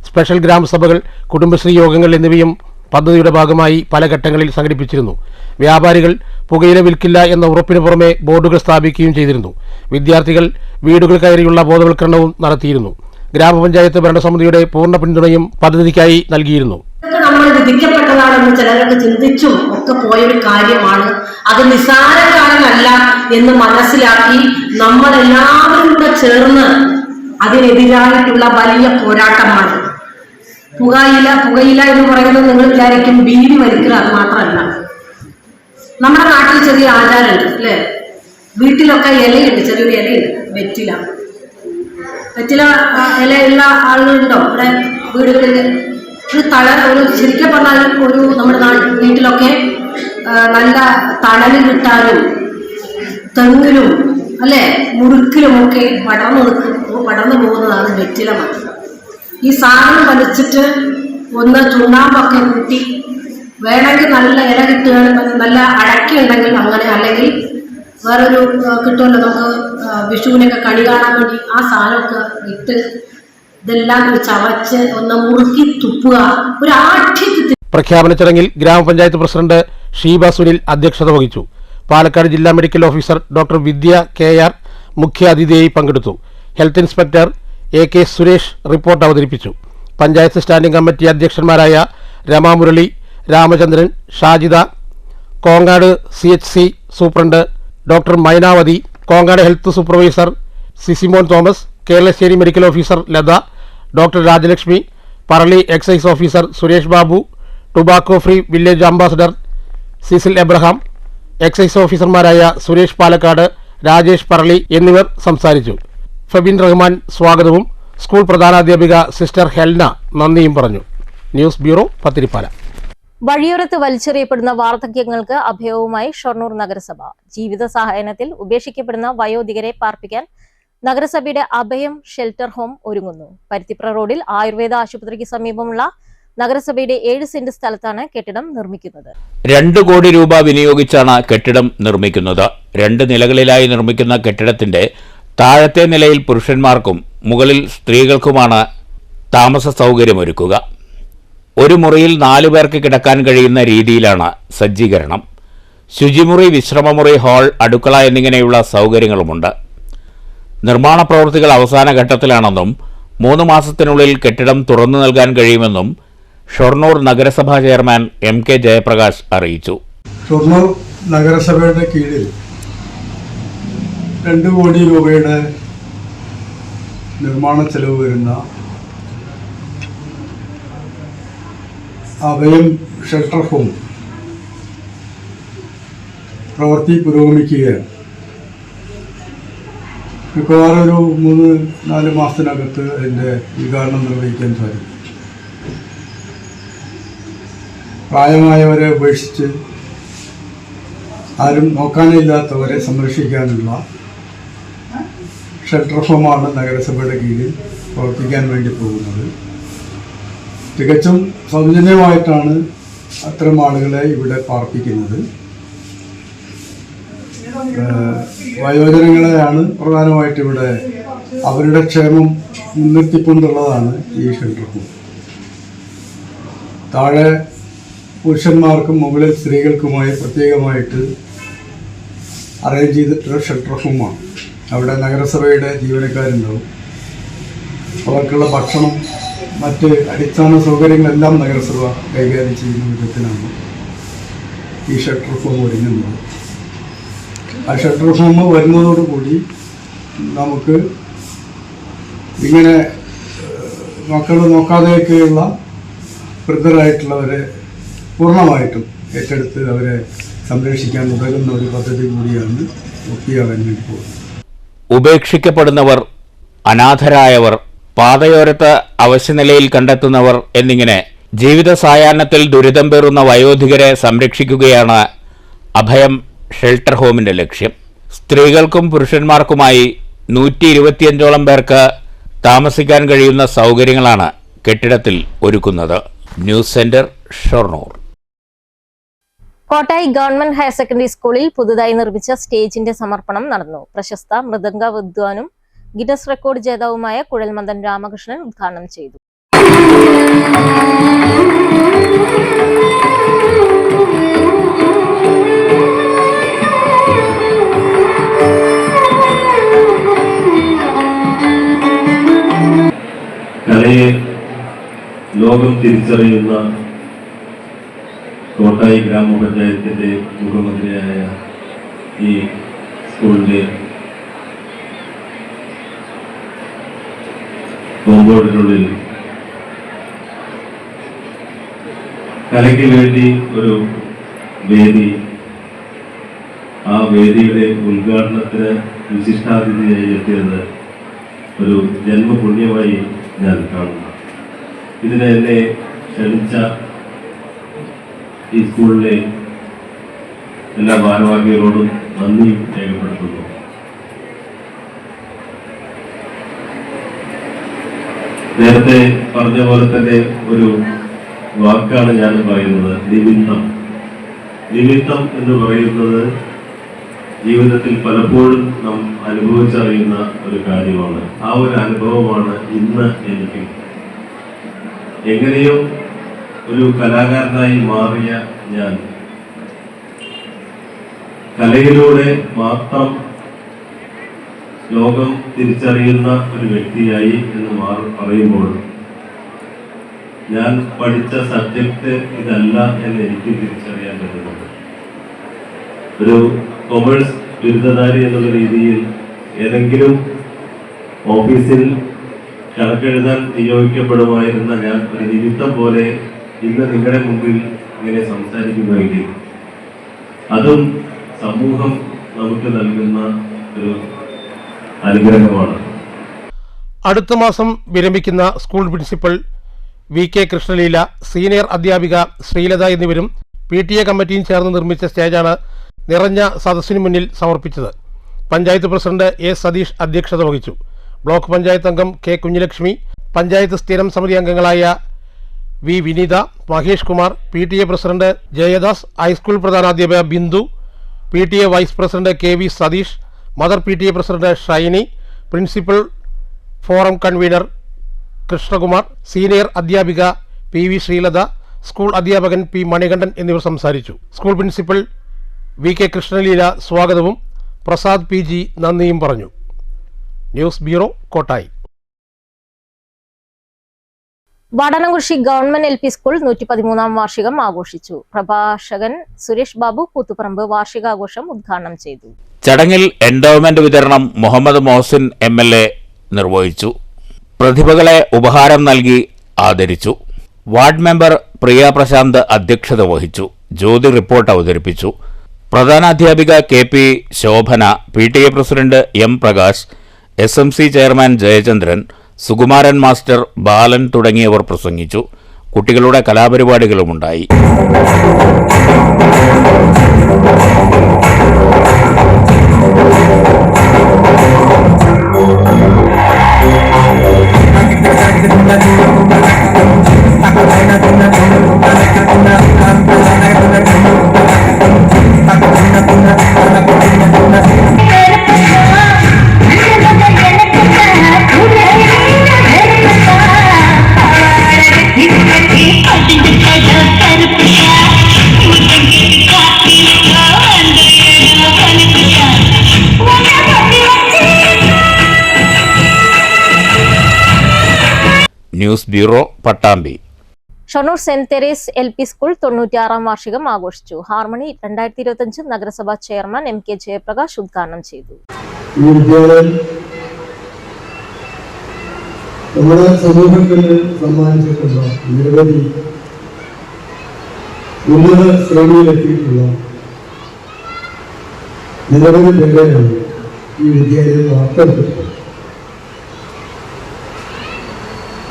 സ്പെഷ്യൽ ഗ്രാമസഭകൾ, കുടുംബശ്രീ യോഗങ്ങൾ എന്നിവയും പദ്ധതിയുടെ ഭാഗമായി പല ഘട്ടങ്ങളിൽ സംഘടിപ്പിച്ചിരുന്നു. വ്യാപാരികൾ പുകയില വിൽക്കില്ല എന്ന ഉറപ്പിന് പുറമെ ബോർഡുകൾ സ്ഥാപിക്കുകയും ചെയ്തിരുന്നു. വിദ്യാർത്ഥികൾ വീടുകൾ കയറിയുള്ള ബോധവൽക്കരണവും നടത്തിയിരുന്നു. ഗ്രാമപഞ്ചായത്ത് ഭരണസമിതിയുടെ പൂർണ്ണ പിന്തുണയും പദ്ധതിക്കായി നൽകിയിരുന്നു. ഇതൊക്കെ നമ്മൾ വിധിക്കപ്പെട്ടതാണെന്ന് ചിലരൊക്കെ ചിന്തിച്ചും ഒക്കെ പോയൊരു കാര്യമാണ്. അത് നിസ്സാരക്കാരനല്ല എന്ന് മനസ്സിലാക്കി നമ്മളെല്ലാവരും കൂടെ ചേർന്ന് അതിനെതിരായിട്ടുള്ള വലിയ പോരാട്ടമാണ്. പുകയില എന്ന് പറയുന്നത് നിങ്ങൾ വിചാരിക്കും ബീഡി വലിക്കുക, അത് മാത്രമല്ല. നമ്മുടെ നാട്ടിൽ ചെറിയ ആചാരമുണ്ട് അല്ലേ? വീട്ടിലൊക്കെ ഇലയുണ്ട്, ചെറിയൊരു ഇലയുണ്ട്, വെറ്റില ഇലയുള്ള ആളുകളുണ്ടോ ഇവിടെ വീടുകളിൽ? ഒരു ശരിക്കും പറഞ്ഞാൽ നമ്മുടെ വീട്ടിലൊക്കെ നല്ല തണല് കിട്ടാനും തെങ്ങിലും അല്ലെ മുറുക്കിലുമൊക്കെ പടർന്നു പോകുന്നതാണ് വെറ്റില മരം. ഈ സാധനം വലിച്ചിട്ട് ഒന്ന് ചുണ്ണാമ്പൊക്കെ കൂട്ടി വേണമെങ്കിൽ നല്ല ഇല കിട്ടുക, നല്ല അടക്കി ഉണ്ടെങ്കിൽ അങ്ങനെ, അല്ലെങ്കിൽ വേറൊരു കിട്ടുമല്ലോ നമുക്ക് വിഷുവിനൊക്കെ കണി കാണാൻ വേണ്ടി, ആ സാധനമൊക്കെ ഇട്ട് ഇതെല്ലാം ചവച്ച് ഒന്ന് മുറുക്കി തുപ്പുക. ഒരു ആഠ്യത്തിൽ പ്രഖ്യാപന ചടങ്ങിൽ ഗ്രാമപഞ്ചായത്ത് പ്രസിഡന്റ് ഷീബ സുനിൽ അധ്യക്ഷത വഹിച്ചു. പാലക്കാട് ജില്ലാ medical officer doctor Vidya KR മുഖ്യ അതിഥിയായി പങ്കെടുത്തു. Health inspector AK Suresh report അവതരിപ്പിച്ചു. പഞ്ചായത്ത് സ്റ്റാൻഡിംഗ് കമ്മിറ്റി അധ്യക്ഷന്മാരായ രമാമുരളി, രാമചന്ദ്രൻ, ഷാജിദ, കോങ്ങാട് CHC സൂപ്രണ്ട് doctor Mainavathi, Kongad health supervisor Sisimon Thomas, Keralassery medical officer Latha, doctor Rajalakshmi, Parali excise officer Suresh Babu, tobacco free village ambassador Cecil Abraham, excise ഓഫീസർമാരായ സുരേഷ് പാലക്കാട്, രാജേഷ് പറളി എന്നിവർ സംസാരിച്ചു. ഫബിൻ റഹ്മാൻ സ്വാഗതവും സ്കൂൾ പ്രധാനാധ്യാപിക സിസ്റ്റർ ഹെൽന നന്ദിയും പറഞ്ഞു. News bureau, Pathirippala. വഴിയോരത്ത് വലിച്ചെറിയപ്പെടുന്ന വാർദ്ധക്യങ്ങൾക്ക് അഭയവുമായി ഷൊർണൂർ നഗരസഭ. ജീവിത സായാഹ്നത്തിൽ ഉപേക്ഷിക്കപ്പെടുന്ന വയോധികരെ പാർപ്പിക്കാൻ നഗരസഭയുടെ അഭയം ഷെൽട്ടർ ഹോം ഒരുങ്ങുന്നു. പരുത്തിപ്ര റോഡിൽ ആയുർവേദ ആശുപത്രിക്ക് സമീപമുള്ള നഗരസഭയുടെ 7 സെന്റ് സ്ഥലത്താണ് കെട്ടിടം നിർമ്മിക്കുന്നത്. 2 കോടി രൂപ വിനിയോഗിച്ചാണ് കെട്ടിടം നിർമ്മിക്കുന്നത്. 2 നിലകളിലായി നിർമ്മിക്കുന്ന കെട്ടിടത്തിന്റെ താഴത്തെ നിലയിൽ പുരുഷന്മാർക്കും മുകളിൽ സ്ത്രീകൾക്കുമാണ് താമസ സൗകര്യമൊരുക്കുക. ഒരു മുറിയിൽ 4 പേർക്ക് കിടക്കാൻ കഴിയുന്ന രീതിയിലാണ് സജ്ജീകരണം. ശുചിമുറി, വിശ്രമമുറി, ഹാൾ, അടുക്കള എന്നിങ്ങനെയുള്ള സൗകര്യങ്ങളുമുണ്ട്. നിർമ്മാണ പ്രവൃത്തികൾ അവസാന ഘട്ടത്തിലാണെന്നും 3 മാസത്തിനുള്ളിൽ കെട്ടിടം തുറന്നു നൽകാൻ കഴിയുമെന്നും ഷൊർണൂർ നഗരസഭാ ചെയർമാൻ MK ജയപ്രകാശ് അറിയിച്ചു. ഷൊർണൂർ നഗരസഭയുടെ കീഴിൽ 2 കോടി രൂപയുടെ നിർമ്മാണ ചെലവ് വരുന്ന അഭയം ഷെൽട്ടർ ഹോം പ്രവൃത്തി പുരോഗമിക്കുകയാണ്. മിക്കവാറും ഒരു 3-4 മാസത്തിനകത്ത് അതിൻ്റെ ഉദ്ഘാടനം നിർവഹിക്കാൻ സാധിക്കും. പ്രായമായവരെ ഉപേക്ഷിച്ച് ആരും നോക്കാനില്ലാത്തവരെ സംരക്ഷിക്കാനുള്ള ഷെൽട്ടർ ഹോമാണ് നഗരസഭയുടെ കീഴിൽ പ്രവർത്തിക്കാൻ വേണ്ടി പോകുന്നത്. തികച്ചും സൗജന്യമായിട്ടാണ് അത്തരം ആളുകളെ ഇവിടെ പാർപ്പിക്കുന്നത്. വയോജനങ്ങളെയാണ് പ്രധാനമായിട്ട് ഇവിടെ അവരുടെ ക്ഷേമം മുൻനിർത്തിക്കൊണ്ടുള്ളതാണ് ഈ ഷെൽട്ടർ ഹോം. താഴെ പുരുഷന്മാർക്കും മുകളിൽ സ്ത്രീകൾക്കുമായി പ്രത്യേകമായിട്ട് അറേഞ്ച് ചെയ്തിട്ടുള്ള ഷെൽട്ടർ ഹോമാണ്. അവിടെ നഗരസഭയുടെ ജീവനക്കാരുണ്ടാവും. അവർക്കുള്ള ഭക്ഷണം, മറ്റ് അടിസ്ഥാന സൗകര്യങ്ങളെല്ലാം നഗരസഭ കൈകാര്യം ചെയ്യുന്ന വിധത്തിലാണ് ഈ ഷെൽട്ടർ ഹോം ഒരുങ്ങുന്നത്. ആ ഷെൽട്ടർ ഹോം വരുന്നതോടുകൂടി നമുക്ക് ഇങ്ങനെ മക്കൾ നോക്കാതെയൊക്കെയുള്ള വൃദ്ധരായിട്ടുള്ളവരെ പൂർണ്ണമായിട്ടും ഏറ്റെടുത്ത് അവരെ സംരക്ഷിക്കാൻ ഉതകുന്ന ഒരു പദ്ധതി കൂടിയാണ് പൂർത്തിയാകാൻ വേണ്ടി പോകുന്നത്. ഉപേക്ഷിക്കപ്പെടുന്നവർ, അനാഥരായവർ, പാതയോരത്ത് അവശ്യനിലയിൽ കണ്ടെത്തുന്നവർ എന്നിങ്ങനെ ജീവിത സായാഹ്നത്തിൽ ദുരിതം പേറുന്ന വയോധികരെ സംരക്ഷിക്കുകയാണ് അഭയം ഷെൽട്ടർ ഹോമിന്റെ ലക്ഷ്യം. സ്ത്രീകൾക്കും പുരുഷന്മാർക്കുമായി 125ഓളം പേർക്ക് താമസിക്കാൻ കഴിയുന്ന സൗകര്യങ്ങളാണ് കെട്ടിടത്തിൽ ഒരുക്കുന്നത്. News centre, Shoranur. Kottayi government higher secondary സ്കൂളിൽ പുതുതായി നിർമ്മിച്ച സ്റ്റേജിന്റെ സമർപ്പണം നടന്നു. പ്രശസ്ത മൃദംഗ വിദ്വാനും ഗിന്നസ് റെക്കോർഡ് ജേതാവുമായ കുഴൽമന്ദൻ രാമകൃഷ്ണൻ ഉദ്ഘാടനം ചെയ്തു. കലയെ ലോകം തിരിച്ചറിയുന്ന കോട്ടായി ഗ്രാമപഞ്ചായത്തിൻ്റെ മുഖ്യമന്ത്രിയായ ഈ സ്കൂളിൻ്റെ കോമ്പൗണ്ടിനുള്ളിൽ കലയ്ക്ക് വേണ്ടി ഒരു വേദി, ആ വേദിയുടെ ഉദ്ഘാടനത്തിന് വിശിഷ്ടാതിഥിയായി എത്തിയത് ഒരു ജന്മപുണ്യമായി ഞാൻ കാണുന്നു. ഇതിനെ എന്നെ ക്ഷണിച്ച ഈ സ്കൂളിലെ എല്ലാ ഭാരവാഹികളോടും നന്ദി രേഖപ്പെടുത്തുന്നു. നേരത്തെ പറഞ്ഞ പോലെ തന്നെ ഒരു വാക്കാണ് ഞാൻ പറയുന്നത്, നിമിത്തം. നിമിത്തം എന്ന് പറയുന്നത് ജീവിതത്തിൽ പലപ്പോഴും നാം അനുഭവിച്ചറിയുന്ന ഒരു കാര്യമാണ്. ആ ഒരു അനുഭവമാണ് ഇന്ന് എനിക്ക് എങ്ങനെയോ ഒരു കലാകാരനായി മാറിയ ഞാൻ കലയിലൂടെ മാത്രം ലോകം തിരിച്ചറിയുന്ന ഒരു വ്യക്തിയായി എന്ന് പറയുമ്പോൾ ഞാൻ പഠിച്ച സബ്ജക്റ്റ് ഇതല്ല എന്ന് എനിക്ക് തിരിച്ചറിയാൻ പറ്റുന്നുണ്ട്. ഒരു കൊമേഴ്സ് ബിരുദധാരി എന്നുള്ള രീതിയിൽ ഏതെങ്കിലും ഓഫീസിൽ കണക്കെഴുതാൻ നിയോഗിക്കപ്പെടുമായിരുന്ന ഞാൻ ഒരു നിമിത്തം പോലെ ഇന്ന് നിങ്ങളുടെ മുമ്പിൽ ഇങ്ങനെ സംസാരിക്കുന്നുവെങ്കിൽ അതും സമൂഹം നമുക്ക് നൽകുന്ന ഒരു അനുഗ്രഹമാണ്. അടുത്ത മാസം വിരമിക്കുന്ന school principal VK Krishnaleela, senior അധ്യാപിക ശ്രീലത എന്നിവരും PTA കമ്മിറ്റിയും ചേർന്ന് നിർമ്മിച്ച സ്റ്റേജാണ് നിറഞ്ഞ സദസ്സിനു മുന്നിൽ സമർപ്പിച്ചത്. പഞ്ചായത്ത് പ്രസിഡന്റ് A സതീഷ് അധ്യക്ഷത വഹിച്ചു. ബ്ലോക്ക് പഞ്ചായത്ത് അംഗം K കുഞ്ഞലക്ഷ്മി, പഞ്ചായത്ത് സ്ഥിരം സമിതി അംഗങ്ങളായ V Vineetha, Mahesh Kumar, PTA president Jayadas, high school പ്രധാനാധ്യാപിക Bindu, PTA vice president KV Satheesh, mother PTA president Shiny, principal forum convener Krishnakumar, senior അധ്യാപിക PV ശ്രീലത, സ്കൂൾ അധ്യാപകൻ P മണികണ്ഠൻ എന്നിവർ സംസാരിച്ചു. സ്കൂൾ പ്രിൻസിപ്പൽ VK കൃഷ്ണലീല സ്വാഗതവും പ്രസാദ് PG നന്ദിയും പറഞ്ഞു. News bureau, Kottayi. Vadanamkurissi government LP school 113ാം വാർഷികം ആഘോഷിച്ചു. പ്രഭാഷകൻ സുരേഷ് ബാബു കൂത്തുപറമ്പ് വാർഷികാഘോഷം ഉദ്ഘാടനം ചെയ്തു. ചടങ്ങിൽ എൻഡോവ്മെന്റ് വിതരണം മുഹമ്മദ് മോഹസിൻ MLA നിർവഹിച്ചു. പ്രതിഭകളെ ഉപഹാരം നൽകി ആദരിച്ചു. വാർഡ് മെമ്പർ പ്രിയ പ്രശാന്ത് അധ്യക്ഷത വഹിച്ചു. ജ്യോതി റിപ്പോർട്ട് അവതരിപ്പിച്ചു. പ്രധാനാധ്യാപിക KP Sobhana, PTA president M Prakash, SMC chairman Jayachandran, Sukumaran master, Balan തുടങ്ങിയവർ പ്രസംഗിച്ചു. കുട്ടികളുടെ കലാപരിപാടികളുമുണ്ടായി. News bureau, Pattambi. Shoranur saint Therese LP school 96ാം വാർഷികം ആഘോഷിച്ചു. ഹാർമണി 2025 നഗരസഭാ ചെയർമാൻ MK ജയപ്രകാശ് ഉദ്ഘാടനം ചെയ്തു. ഈ വിദ്യാലയം നമ്മുടെ സമൂഹത്തിന് സമ്മാനിച്ചിട്ടുള്ള നിരവധി ഉന്നത ശ്രേണിയിലെത്തിയിട്ടുള്ള നിരവധി പേരെയാണ് ഈ വിദ്യാലയം വാർത്തെടുത്തത്.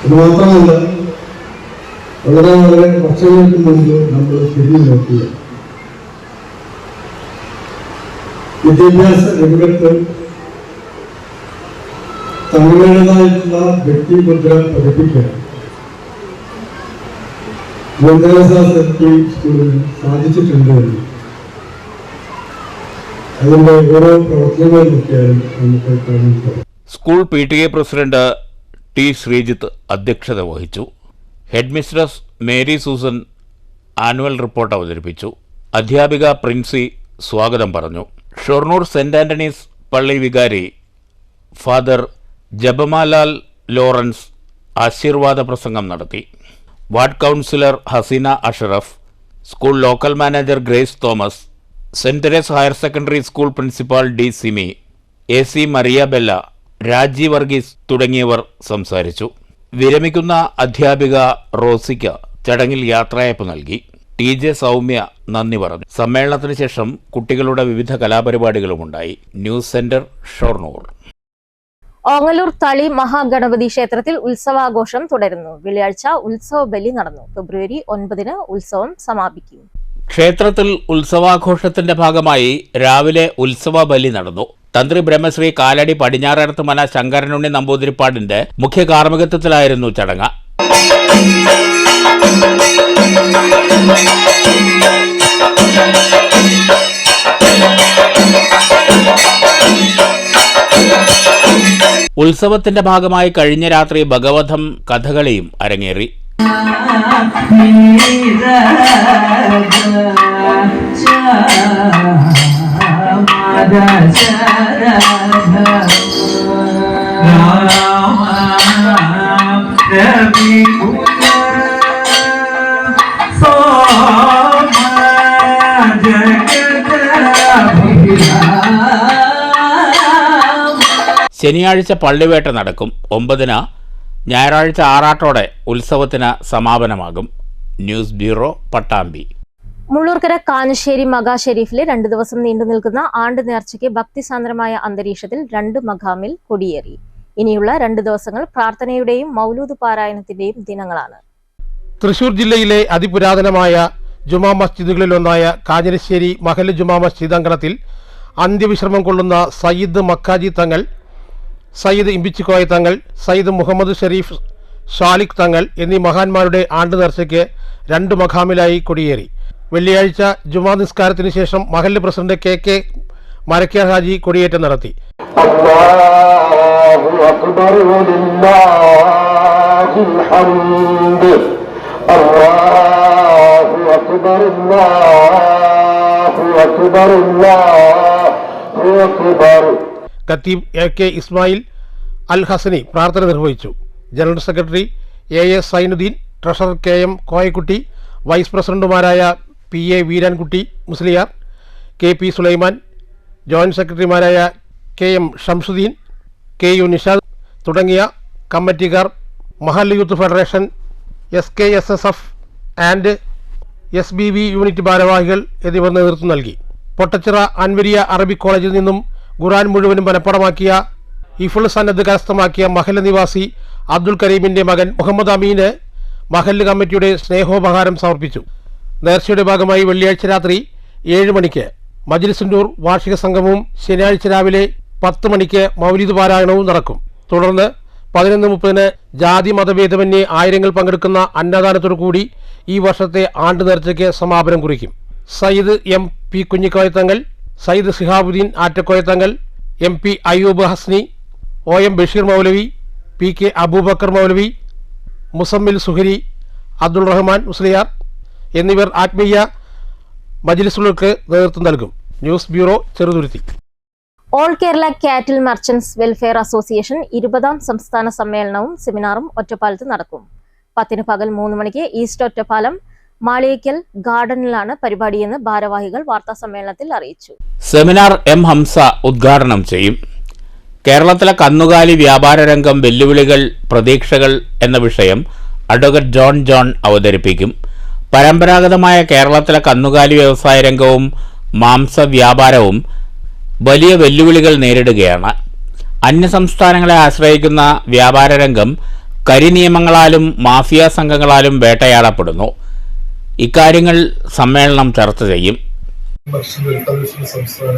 അത് മാത്രമല്ല, വളരെ വർഷങ്ങൾക്ക് മുമ്പ് നമ്മൾ തിരിഞ്ഞു നോക്കുക വിദ്യാഭ്യാസ രംഗത്ത് തങ്ങളുടേതായിട്ടുള്ള വ്യക്തിമുദ്ര പതിപ്പിക്കാൻ സ്കൂളിന് സാധിച്ചിട്ടുണ്ട്. അതിന്റെ ഓരോ പ്രവർത്തനങ്ങൾ നോക്കിയാലും നമുക്ക് കാണാൻ സാധിക്കും. School PTA president T Sreejith അധ്യക്ഷത വഹിച്ചു. Head mistress Mary Susan annual report അവതരിപ്പിച്ചു. അധ്യാപിക പ്രിൻസി സ്വാഗതം പറഞ്ഞു. ഷൊർണൂർ സെന്റ് ആന്റണീസ് പള്ളി വികാരി ഫാദർ ജപമാലാൽ ലോറൻസ് ആശീർവാദ പ്രസംഗം നടത്തി. Ward councillor Haseena Ashraf, school local manager Grace Thomas, Saint Teresa's higher secondary school principal D Simi, AC Maria Bella, Raji Varghese തുടങ്ങിയവർ സംസാരിച്ചു. വിരമിക്കുന്ന അധ്യാപിക റോസിക്ക ചടങ്ങിൽ യാത്രയയപ്പ് നൽകി. TJ സൗമ്യ നന്ദി പറഞ്ഞു. സമ്മേളനത്തിന് ശേഷം കുട്ടികളുടെ വിവിധ കലാപരിപാടികളുമുണ്ടായി. News centre, Shoranur. ഓങ്ങല്ലൂർ തളി മഹാഗണപതി ക്ഷേത്രത്തിൽ ഉത്സവാഘോഷം തുടരുന്നു. വെള്ളിയാഴ്ച ഉത്സവ ബലി നടന്നു. ഫെബ്രുവരി 9 ഉത്സവം സമാപിക്കും. ക്ഷേത്രത്തിൽ ഉത്സവാഘോഷത്തിന്റെ ഭാഗമായി രാവിലെ ഉത്സവ ബലി നടന്നു. തന്ത്രി ബ്രഹ്മശ്രീ കാലടി പടിഞ്ഞാറേടത്ത് മന ശങ്കരനുണ്ണി നമ്പൂതിരിപ്പാടിന്റെ മുഖ്യ കാർമ്മികത്വത്തിലായിരുന്നു ചടങ്ങ്. ഉത്സവത്തിന്റെ ഭാഗമായി കഴിഞ്ഞ രാത്രി ഭഗവതം കഥകളിയും അരങ്ങേറി. ശനിയാഴ്ച പള്ളിവേട്ട നടക്കും. 9 ഞായറാഴ്ച ആറാട്ടോടെ ഉത്സവത്തിന് സമാപനമാകും. News bureau, Pattambi. മുള്ളൂർക്കര കാഞ്ഞശ്ശേരി മഗാ ഷെരീഫിലെ 2 ദിവസം നീണ്ടു നിൽക്കുന്ന ആണ്ട് നേർച്ചയ്ക്ക് ഭക്തിസാന്ദ്രമായ അന്തരീക്ഷത്തിൽ 2 മഖാമിൽ കൊടിയേറി. ഇനിയുള്ള 2 ദിവസങ്ങൾ പ്രാർത്ഥനയുടെയും മൗലൂദ് പാരായണത്തിന്റെയും ദിനങ്ങളാണ്. തൃശൂർ ജില്ലയിലെ അതിപുരാതനമായ ജുമാ മസ്ജിദുകളിലൊന്നായ കാഞ്ഞിരശ്ശേരി മഹല്ല് ജുമാ മസ്ജിദ് അങ്കണത്തിൽ അന്ത്യവിശ്രമം കൊള്ളുന്ന സയ്യിദ് മക്കാജി തങ്ങൾ, സയ്യിദ് ഇമ്പിച്ചിക്കോയ തങ്ങൾ, സയ്യിദ് മുഹമ്മദ് ഷരീഫ് ഷാലിഖ് തങ്ങൾ എന്നീ മഹാന്മാരുടെ ആണ്ട് നേർച്ചയ്ക്ക് 2 മഖാമിലായി കൊടിയേറി. വെള്ളിയാഴ്ച ജുമാ നിസ്കാരത്തിന് ശേഷം മഹല്ല് പ്രസിഡന്റ് KK മരക്കാർ ഹാജി കൊടിയേറ്റം നടത്തി. ഖത്തീബ് AK ഇസ്മായിൽ അൽ ഹസനി പ്രാർത്ഥന നിർവഹിച്ചു. General secretary AA Zainuddin, treasurer KM Koyakutty, vice പ്രസിഡന്റുമാരായ PA Veerankutty Musliyar, KP Sulaiman, joint സെക്രട്ടറിമാരായ KM ഷംസുദ്ദീൻ, KU നിഷാദ് തുടങ്ങിയ കമ്മിറ്റിക്കാർ, മഹല്ല് youth federation, SKSSF and SBB unit ഭാരവാഹികൾ എന്നിവർ നേതൃത്വം നൽകി. പൊട്ടച്ചിറ അൻവരിയ അറബിക് കോളേജിൽ നിന്നും ഖുർആൻ മുഴുവനും മനഃപ്പാഠമാക്കിയ ഹിഫ്ള് സനദ് കരസ്ഥമാക്കിയ മഹല്ല് നിവാസി അബ്ദുൽ കരീമിന്റെ മകൻ മുഹമ്മദ് അമീന് മഹല്ല് കമ്മിറ്റിയുടെ സ്നേഹോപഹാരം സമർപ്പിച്ചു. നേർച്ചയുടെ ഭാഗമായി വെള്ളിയാഴ്ച രാത്രി 7 മണിക്ക് മജ്ലിസുന്നൂർ വാർഷിക സംഗമവും ശനിയാഴ്ച രാവിലെ 10 മണിക്ക് മൗലിദ് പാരായണവും നടക്കും. തുടർന്ന് 11:30 ജാതി മതഭേദമന്യേ ആയിരങ്ങൾ പങ്കെടുക്കുന്ന അന്നദാനത്തോടു കൂടി ഈ വർഷത്തെ ആണ്ട് നേർച്ചയ്ക്ക് സമാപനം കുറിക്കും. സയ്യിദ് MP കുഞ്ഞിക്കോയ തങ്ങൾ, സയ്യിദ് സിഹാബുദ്ദീൻ ആറ്റക്കോയ തങ്ങൾ, MP അയ്യൂബ് ഹസ്നി, OM ബഷീർ മൗലവി, PK അബൂബക്കർ മൗലവി, മുസമ്മിൽ സുഹരി, അബ്ദുൾ റഹ്മാൻ മുസ്ലിയാർ എന്നിവർ ആത്മീയ മജ്ലിസുകൾക്ക് നേതൃത്വം നൽകും. News bureau, Cheruthuruthy. All Kerala കാറ്റിൽ മർച്ചന്റ്സ് വെൽഫെയർ അസോസിയേഷൻ 20ാം സംസ്ഥാന സമ്മേളനവും സെമിനാറും ഒറ്റപ്പാലത്ത് നടക്കും. 10 പകൽ 3 മണിക്ക് ഈസ്റ്റ് ഒറ്റപ്പാലം മാളിയേക്കൽ ഗാർഡനിലാണ് പരിപാടിയെന്ന് ഭാരവാഹികൾ വാർത്താ സമ്മേളനത്തിൽ അറിയിച്ചു. സെമിനാർ M ഹംസ ഉദ്ഘാടനം ചെയ്യും. കേരളത്തിലെ കന്നുകാലി വ്യാപാര രംഗം വെല്ലുവിളികൾ, പ്രതീക്ഷകൾ എന്ന വിഷയം അഡ്വക്കേറ്റ് ജോൺ അവതരിപ്പിക്കും. പരമ്പരാഗതമായ കേരളത്തിലെ കന്നുകാലി വ്യവസായ രംഗവും മാംസ വ്യാപാരവും വലിയ വെല്ലുവിളികൾ നേരിടുകയാണ്. അന്യസംസ്ഥാനങ്ങളെ ആശ്രയിക്കുന്ന വ്യാപാര രംഗം കരിനിയമങ്ങളാലും മാഫിയ സംഘങ്ങളാലും വേട്ടയാടപ്പെടുന്നു. ഇക്കാര്യങ്ങൾ സമ്മേളനം ചർച്ച ചെയ്യും. സംസ്ഥാന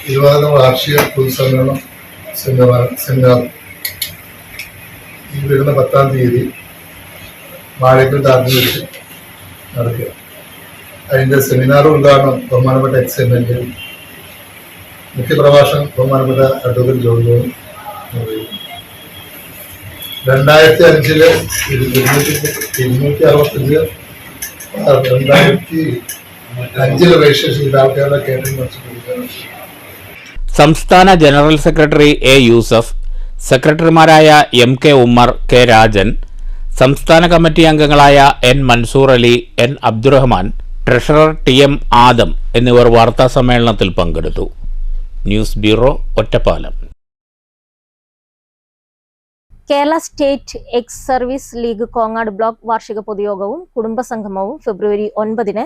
20ാം വാർഷിക പൊതുസമ്മേളനം സെമിനാർ ഈ വരുന്ന 10-ാം തീയതി മാളിയേക്കൽ ഗാർഡനിൽ വെച്ച് നടക്കുക. അതിൻ്റെ സെമിനാർ ഉദ്ഘാടനം ബഹുമാനപ്പെട്ട XMLA, മുഖ്യപ്രഭാഷണം ബഹുമാനപ്പെട്ട അഡ്വക്കേറ്റ് ജോൺ നിർവഹിക്കും. 2005 265 2005 രജിസ്റ്റർ ചെയ്ത ആൾക്കാരുടെ കേട്ടറിംഗ് നടത്തിക്കൊടുക്കുകയാണ്. സംസ്ഥാന ജനറൽ സെക്രട്ടറി A യൂസഫ്, സെക്രട്ടറിമാരായ MK ഉമ്മർ, K രാജൻ, സംസ്ഥാന കമ്മിറ്റി അംഗങ്ങളായ N Mansoor Ali, N Abdurahman, treasurer TM Adam എന്നിവർ വാർത്താസമ്മേളനത്തിൽ പങ്കെടുത്തു. News bureau, Ottapalam. Kerala state ex service league Kongad block വാർഷിക പൊതുയോഗവും കുടുംബസംഗമവും ഫെബ്രുവരി 9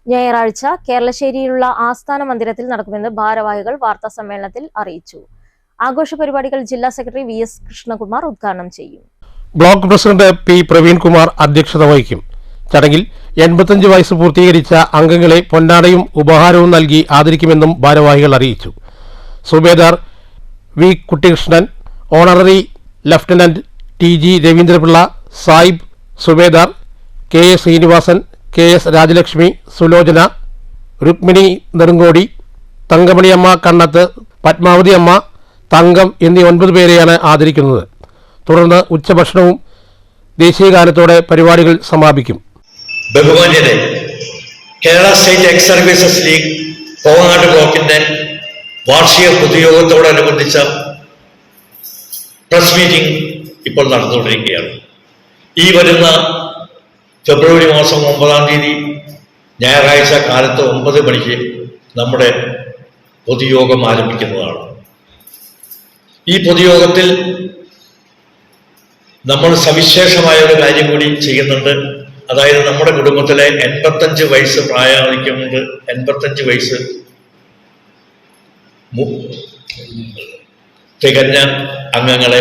ഞായറാഴ്ച കേരളശ്ശേരിയിലുള്ള ആസ്ഥാന മന്ദിരത്തിൽ നടക്കുമെന്ന് ഭാരവാഹികൾ വാർത്താസമ്മേളനത്തിൽ അറിയിച്ചു. ആഘോഷ പരിപാടികൾ ജില്ലാ സെക്രട്ടറി VS കൃഷ്ണകുമാർ ഉദ്ഘാടനം ചെയ്യും. ബ്ലോക്ക് പ്രസിഡന്റ് P പ്രവീൺകുമാർ അധ്യക്ഷത വഹിക്കും. ചടങ്ങിൽ 85 വയസ്സ് പൂർത്തീകരിച്ച അംഗങ്ങളെ പൊന്നാടയും ഉപഹാരവും നൽകി ആദരിക്കുമെന്നും ഭാരവാഹികൾ അറിയിച്ചു. Subedar V Kuttikrishnan, honorary lieutenant TG Raveendrapillai, സായിബ് സുബേദാർ, KS ശ്രീനിവാസൻ, KS രാജലക്ഷ്മി, സുലോചന, രുക്മിണി നെടുങ്കോടി, തങ്കമണിയമ്മ കണ്ണത്ത്, പത്മാവതി അമ്മ, തങ്കം എന്നീ 9 പേരെയാണ് ആദരിക്കുന്നത്. തുടർന്ന് ഉച്ചഭക്ഷണവും ദേശീയഗാനത്തോടെ പരിപാടികൾ സമാപിക്കും. ബഹുമാന്യരെ, Kerala state ex services league Kongad ബ്ലോക്കിന്റെ വാർഷിക പൊതുയോഗത്തോടനുബന്ധിച്ച പ്രസ് മീറ്റിംഗ് ഇപ്പോൾ നടന്നുകൊണ്ടിരിക്കുകയാണ്. ഈ വരുന്ന ഫെബ്രുവരി മാസം 9 ഞായറാഴ്ച കാലത്ത് 9 മണിക്ക് നമ്മുടെ പൊതുയോഗം ആരംഭിക്കുന്നതാണ്. ഈ പൊതുയോഗത്തിൽ നമ്മൾ സവിശേഷമായ ഒരു കാര്യം കൂടി ചെയ്യുന്നുണ്ട്. അതായത് നമ്മുടെ കുടുംബത്തിലെ 85 വയസ്സ് പ്രായാധിക്യമുണ്ട്, 85 വയസ്സ് തികഞ്ഞ അംഗങ്ങളെ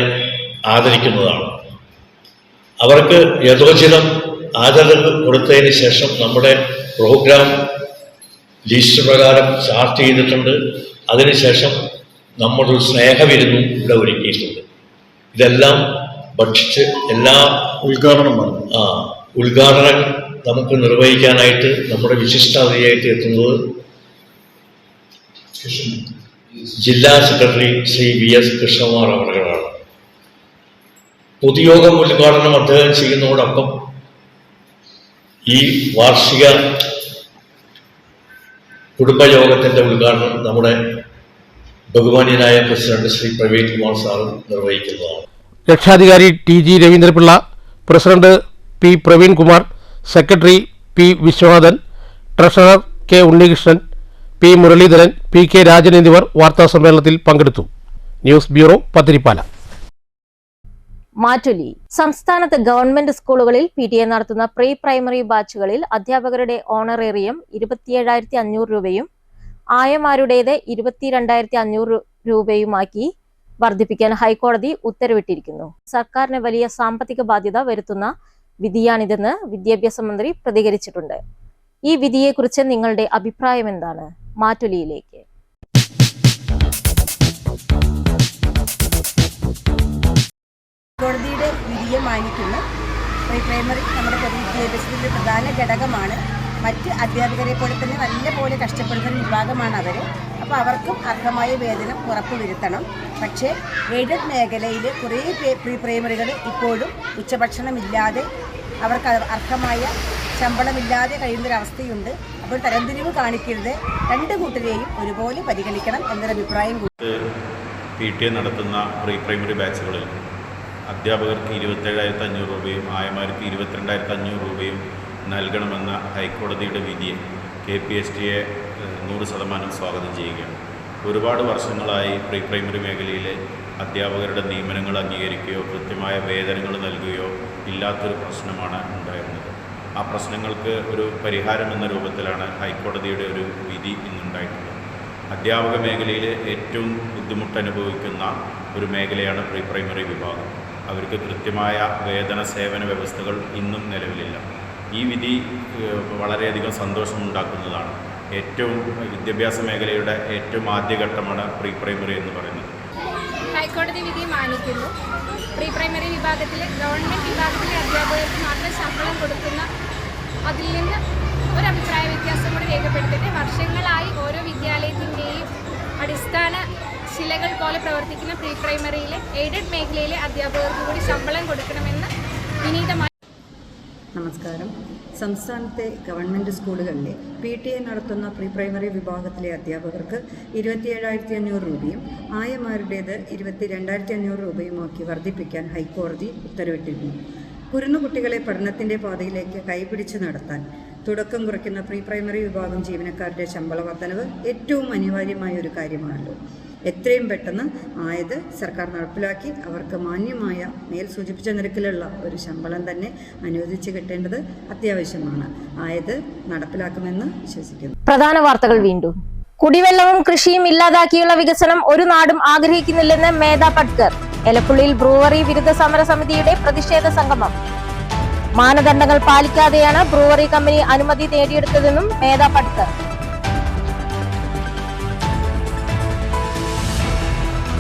ആദരിക്കുന്നതാണ്. അവർക്ക് യഥോചിതം ആദരവ് കൊടുത്തതിന് ശേഷം നമ്മുടെ പ്രോഗ്രാം ലിസ്റ്റ് പ്രകാരം ചാർട്ട് ചെയ്തിട്ടുണ്ട്. അതിനുശേഷം നമ്മളൊരു സ്നേഹവിരുന്നും ഇവിടെ ഒരുക്കിയിട്ടുണ്ട്. ഇതെല്ലാം ഭക്ഷിച്ച് എല്ലാ ഉദ്ഘാടനം നമുക്ക് നിർവഹിക്കാനായിട്ട് നമ്മുടെ വിശിഷ്ടാതിഥിയായിട്ട് എത്തുന്നത് ജില്ലാ സെക്രട്ടറി ശ്രീ VS കൃഷ്ണകുമാർ അവர்களാണ്. പൊതുയോഗം ഉദ്ഘാടനം അദ്ദേഹം ചെയ്യുന്നതോടൊപ്പം ഈ വാർഷിക കുടുംബയോഗത്തിന്റെ ഉദ്ഘാടനം നമ്മുടെ ബഹുമാന്യനായ പ്രസിഡന്റ് ശ്രീ പ്രവീൺകുമാർ സാറും നിർവഹിക്കുന്നതാണ്. രക്ഷാധികാരി TG Raveendrapillai, president P Praveenkumar, secretary P Viswanathan, treasurer K Unnikrishnan, P Muraleedharan, PK Rajan എന്നിവർ വാർത്താസമ്മേളനത്തിൽ പങ്കെടുത്തു. News bureau, Pathirippala. മാറ്റുലി. സംസ്ഥാനത്ത് ഗവൺമെന്റ് സ്കൂളുകളിൽ PTA നടത്തുന്ന പ്രീ പ്രൈമറി ബാച്ചുകളിൽ അധ്യാപകരുടെ ഓണറേറിയം 27,500 രൂപയും ആയമാരുടേത് 22,500 രൂപയുമാക്കി വർദ്ധിപ്പിക്കാൻ ഹൈക്കോടതി ഉത്തരവിട്ടിരിക്കുന്നു. സർക്കാരിന് വലിയ സാമ്പത്തിക ബാധ്യത വരുത്തുന്ന വിധിയാണിതെന്ന് വിദ്യാഭ്യാസ മന്ത്രി പ്രതികരിച്ചിട്ടുണ്ട്. ഈ വിധിയെക്കുറിച്ച് നിങ്ങളുടെ അഭിപ്രായം എന്താണ്? മാറ്റുലിയിലേക്ക്. കോടതിയുടെ വിധിയെ മാനിക്കുന്ന പ്രീ പ്രൈമറി നമ്മുടെ പൊതുവിദ്യാഭ്യാസത്തിൻ്റെ പ്രധാന ഘടകമാണ്. മറ്റ് അധ്യാപകരെ പോലെ തന്നെ നല്ല പോലെ കഷ്ടപ്പെടുന്ന വിഭാഗമാണ് അവർ. അപ്പോൾ അവർക്കും അർഹമായ വേതനം ഉറപ്പുവരുത്തണം. പക്ഷേ എയ്ഡഡ് മേഖലയിൽ കുറേ പ്രീ പ്രൈമറികൾ ഇപ്പോഴും ഉച്ചഭക്ഷണമില്ലാതെ അവർക്ക് അർഹമായ ശമ്പളമില്ലാതെ കഴിയുന്നൊരവസ്ഥയുണ്ട്. അപ്പോൾ തരംതിരിവ് കാണിക്കരുത്, രണ്ട് കൂട്ടരെയും ഒരുപോലെ പരിഗണിക്കണം എന്നൊരു അഭിപ്രായം കൂടി. PTA നടത്തുന്ന പ്രീ പ്രൈമറി ബാച്ചുകളിൽ അധ്യാപകർക്ക് 27,500 രൂപയും ആയമാർക്ക് 22,500 രൂപയും നൽകണമെന്ന ഹൈക്കോടതിയുടെ വിധിയെ KPSTA 100% സ്വാഗതം ചെയ്യുകയാണ്. ഒരുപാട് വർഷങ്ങളായി പ്രീ പ്രൈമറി മേഖലയിലെ അധ്യാപകരുടെ നിയമനങ്ങൾ അംഗീകരിക്കുകയോ കൃത്യമായ വേതനങ്ങൾ നൽകുകയോ ഇല്ലാത്തൊരു പ്രശ്നമാണ് ഉണ്ടായിരുന്നത്. ആ പ്രശ്നങ്ങൾക്ക് ഒരു പരിഹാരം എന്ന രൂപത്തിലാണ് ഹൈക്കോടതിയുടെ ഒരു വിധി ഇന്നുണ്ടായിട്ടുള്ളത്. അധ്യാപക മേഖലയിൽ ഏറ്റവും ബുദ്ധിമുട്ടനുഭവിക്കുന്ന ഒരു മേഖലയാണ് പ്രീ പ്രൈമറി വിഭാഗം. അവർക്ക് കൃത്യമായ വേതന സേവന വ്യവസ്ഥകൾ ഇന്നും നിലവിലില്ല. ഈ വിധി വളരെയധികം സന്തോഷമുണ്ടാക്കുന്നതാണ്. ഏറ്റവും വിദ്യാഭ്യാസ മേഖലയുടെ ഏറ്റവും ആദ്യഘട്ടമാണ് പ്രീ പ്രൈമറി എന്ന് പറയുന്നത്. ഹൈക്കോടതി വിധി മാനിക്കുന്നു. പ്രീ പ്രൈമറി വിഭാഗത്തിലെ ഗവൺമെൻറ് വിഭാഗത്തിലെ അധ്യാപകർക്ക് മാത്രം ശമ്പളം കൊടുക്കുന്ന അതിൽ നിന്ന് ഒരു അഭിപ്രായ വ്യത്യാസം കൂടി രേഖപ്പെടുത്തിയിട്ട് വർഷങ്ങളായി ഓരോ വിദ്യാലയത്തിൻ്റെയും അടിസ്ഥാന ശിലകൾ പോലെ പ്രവർത്തിക്കുന്ന പ്രീ പ്രൈമറിയിലെ എയ്ഡഡ് മേഖലയിലെ അധ്യാപകർക്ക് കൂടി ശമ്പളം കൊടുക്കണമെന്ന് വിനീതമായി. നമസ്കാരം. സംസ്ഥാനത്തെ ഗവൺമെൻറ് സ്കൂളുകളിലെ PTA നടത്തുന്ന പ്രീ പ്രൈമറി വിഭാഗത്തിലെ അധ്യാപകർക്ക് 27,500 രൂപയും ആയമാരുടേത് 22,500 രൂപയുമാക്കി വർദ്ധിപ്പിക്കാൻ ഹൈക്കോടതി ഉത്തരവിട്ടിരുന്നു. കുരുന്നുകുട്ടികളെ പഠനത്തിൻ്റെ പാതയിലേക്ക് കൈപിടിച്ച് നടത്താൻ തുടക്കം കുറിക്കുന്ന പ്രീ പ്രൈമറി വിഭാഗം ജീവനക്കാരുടെ ശമ്പള വർധനവ് ഏറ്റവും അനിവാര്യമായ ഒരു കാര്യമാണല്ലോ. എത്രയും പെട്ടെന്ന് ആയത് സർക്കാർ നടപ്പിലാക്കി അവർക്ക് മാന്യമായ മേൽ സൂചിപ്പിച്ച നിരക്കിലുള്ള ഒരു ശമ്പളം തന്നെ അനുവദിച്ച് കിട്ടേണ്ടത് അത്യാവശ്യമാണ്. ആയത് നടപ്പിലാക്കുമെന്ന് വിശ്വസിക്കുന്നു. പ്രധാന വാർത്തകൾ വീണ്ടും. കുടിവെള്ളവും കൃഷിയും ഇല്ലാതാക്കിയുള്ള വികസനം ഒരു നാടും ആഗ്രഹിക്കുന്നില്ലെന്ന് മേധ പട്കർ. എലപ്പുള്ളിയിൽ ബ്രൂവറി വിരുദ്ധ സമര സമിതിയുടെ പ്രതിഷേധ സംഗമം. മാനദണ്ഡങ്ങൾ പാലിക്കാതെയാണ് ബ്രൂവറി കമ്പനി അനുമതി നേടിയെടുത്തതെന്നും മേധ പട്കർ.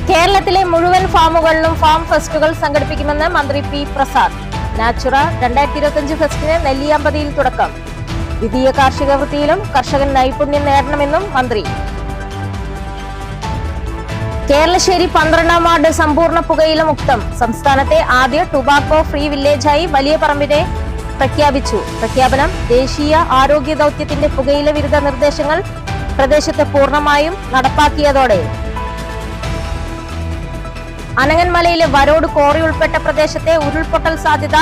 കേരളത്തിലെ മുഴുവൻ ഫാമുകളിലും ഫാം ഫെസ്റ്റുകൾ സംഘടിപ്പിക്കുമെന്ന് മന്ത്രി പി പ്രസാദ്. നാച്ചുറ 2025 ഫെസ്റ്റിന് നെല്ലിയാമ്പതിയിൽ തുടക്കം. ദ്വിതീയ കാർഷിക വൃത്തിയിലും കർഷകൻ നൈപുണ്യം നേടണമെന്നും മന്ത്രി. കേരളശ്ശേരി 12ാം വാർഡ് സമ്പൂർണ്ണ പുകയില മുക്തം. സംസ്ഥാനത്തെ ആദ്യ ടുബാക്കോ ഫ്രീ വില്ലേജായി വലിയ പറമ്പിനെ പ്രഖ്യാപിച്ചു. പ്രഖ്യാപനം ദേശീയ ആരോഗ്യ ദൗത്യത്തിന്റെ പുകയില വിരുദ്ധ നിർദ്ദേശങ്ങൾ പ്രദേശത്ത് പൂർണ്ണമായും നടപ്പാക്കിയതോടെ. അനങ്ങൻമലയിലെ വരോട് കോറി ഉൾപ്പെട്ട പ്രദേശത്തെ ഉരുൾപൊട്ടൽ സാധ്യത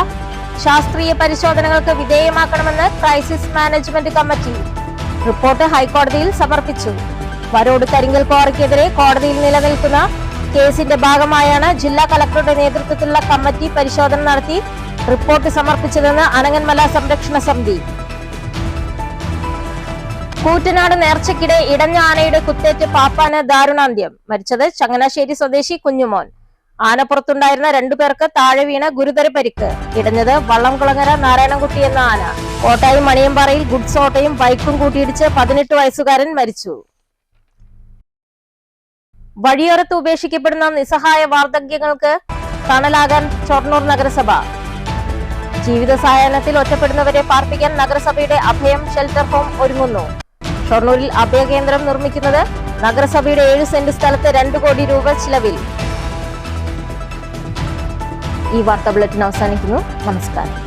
ശാസ്ത്രീയ പരിശോധനകൾക്ക് വിധേയമാക്കണമെന്ന് ക്രൈസിസ് മാനേജ്മെന്റ് കമ്മിറ്റി. റിപ്പോർട്ട് ഹൈക്കോടതിയിൽ സമർപ്പിച്ചു. വരോട് കരിങ്കൽ ക്വാറിക്കെതിരെ കോടതിയിൽ നിലനിൽക്കുന്ന കേസിന്റെ ഭാഗമായാണ് ജില്ലാ കളക്ടറുടെ നേതൃത്വത്തിലുള്ള കമ്മിറ്റി പരിശോധന നടത്തി റിപ്പോർട്ട് സമർപ്പിച്ചതെന്ന് അനങ്ങൻമല സംരക്ഷണ സമിതി. കൂറ്റനാട് നേർച്ചയ്ക്കിടെ ഇടഞ്ഞ ആനയുടെ കുത്തേറ്റ് പാപ്പാന് ദാരുണാന്ത്യം. മരിച്ചത് ചങ്ങനാശ്ശേരി സ്വദേശി കുഞ്ഞുമോൻ. ആനപ്പുറത്തുണ്ടായിരുന്ന 2 പേർക്ക് താഴെ വീണ് ഗുരുതര പരിക്ക്. ഇടഞ്ഞത് വള്ളംകുളങ്ങര നാരായണൻകുട്ടി എന്ന ആന. കോട്ടായി മണിയമ്പാറയിൽ ഗുഡ്സ് ഓട്ടോയും ബൈക്കും കൂട്ടിയിടിച്ച് 18 വയസ്സുകാരൻ മരിച്ചു. വഴിയോരത്ത് ഉപേക്ഷിക്കപ്പെടുന്ന നിസ്സഹായ വാർദ്ധക്യങ്ങൾക്ക് തണലാകാൻ ഷൊർണൂർ നഗരസഭ. ജീവിത സായാഹ്നത്തിൽ ഒറ്റപ്പെടുന്നവരെ പാർപ്പിക്കാൻ നഗരസഭയുടെ അഭയം ഷെൽട്ടർ ഹോം ഒരുങ്ങുന്നു. ഷൊർണൂരിൽ അഭയകേന്ദ്രം നിർമ്മിക്കുന്നത് നഗരസഭയുടെ 7 സെന്റ് സ്ഥലത്ത് 2 കോടി രൂപ ചിലവിൽ. ഈ വാർത്താ ബുള്ളറ്റിൻ അവസാനിക്കുന്നു. നമസ്കാരം.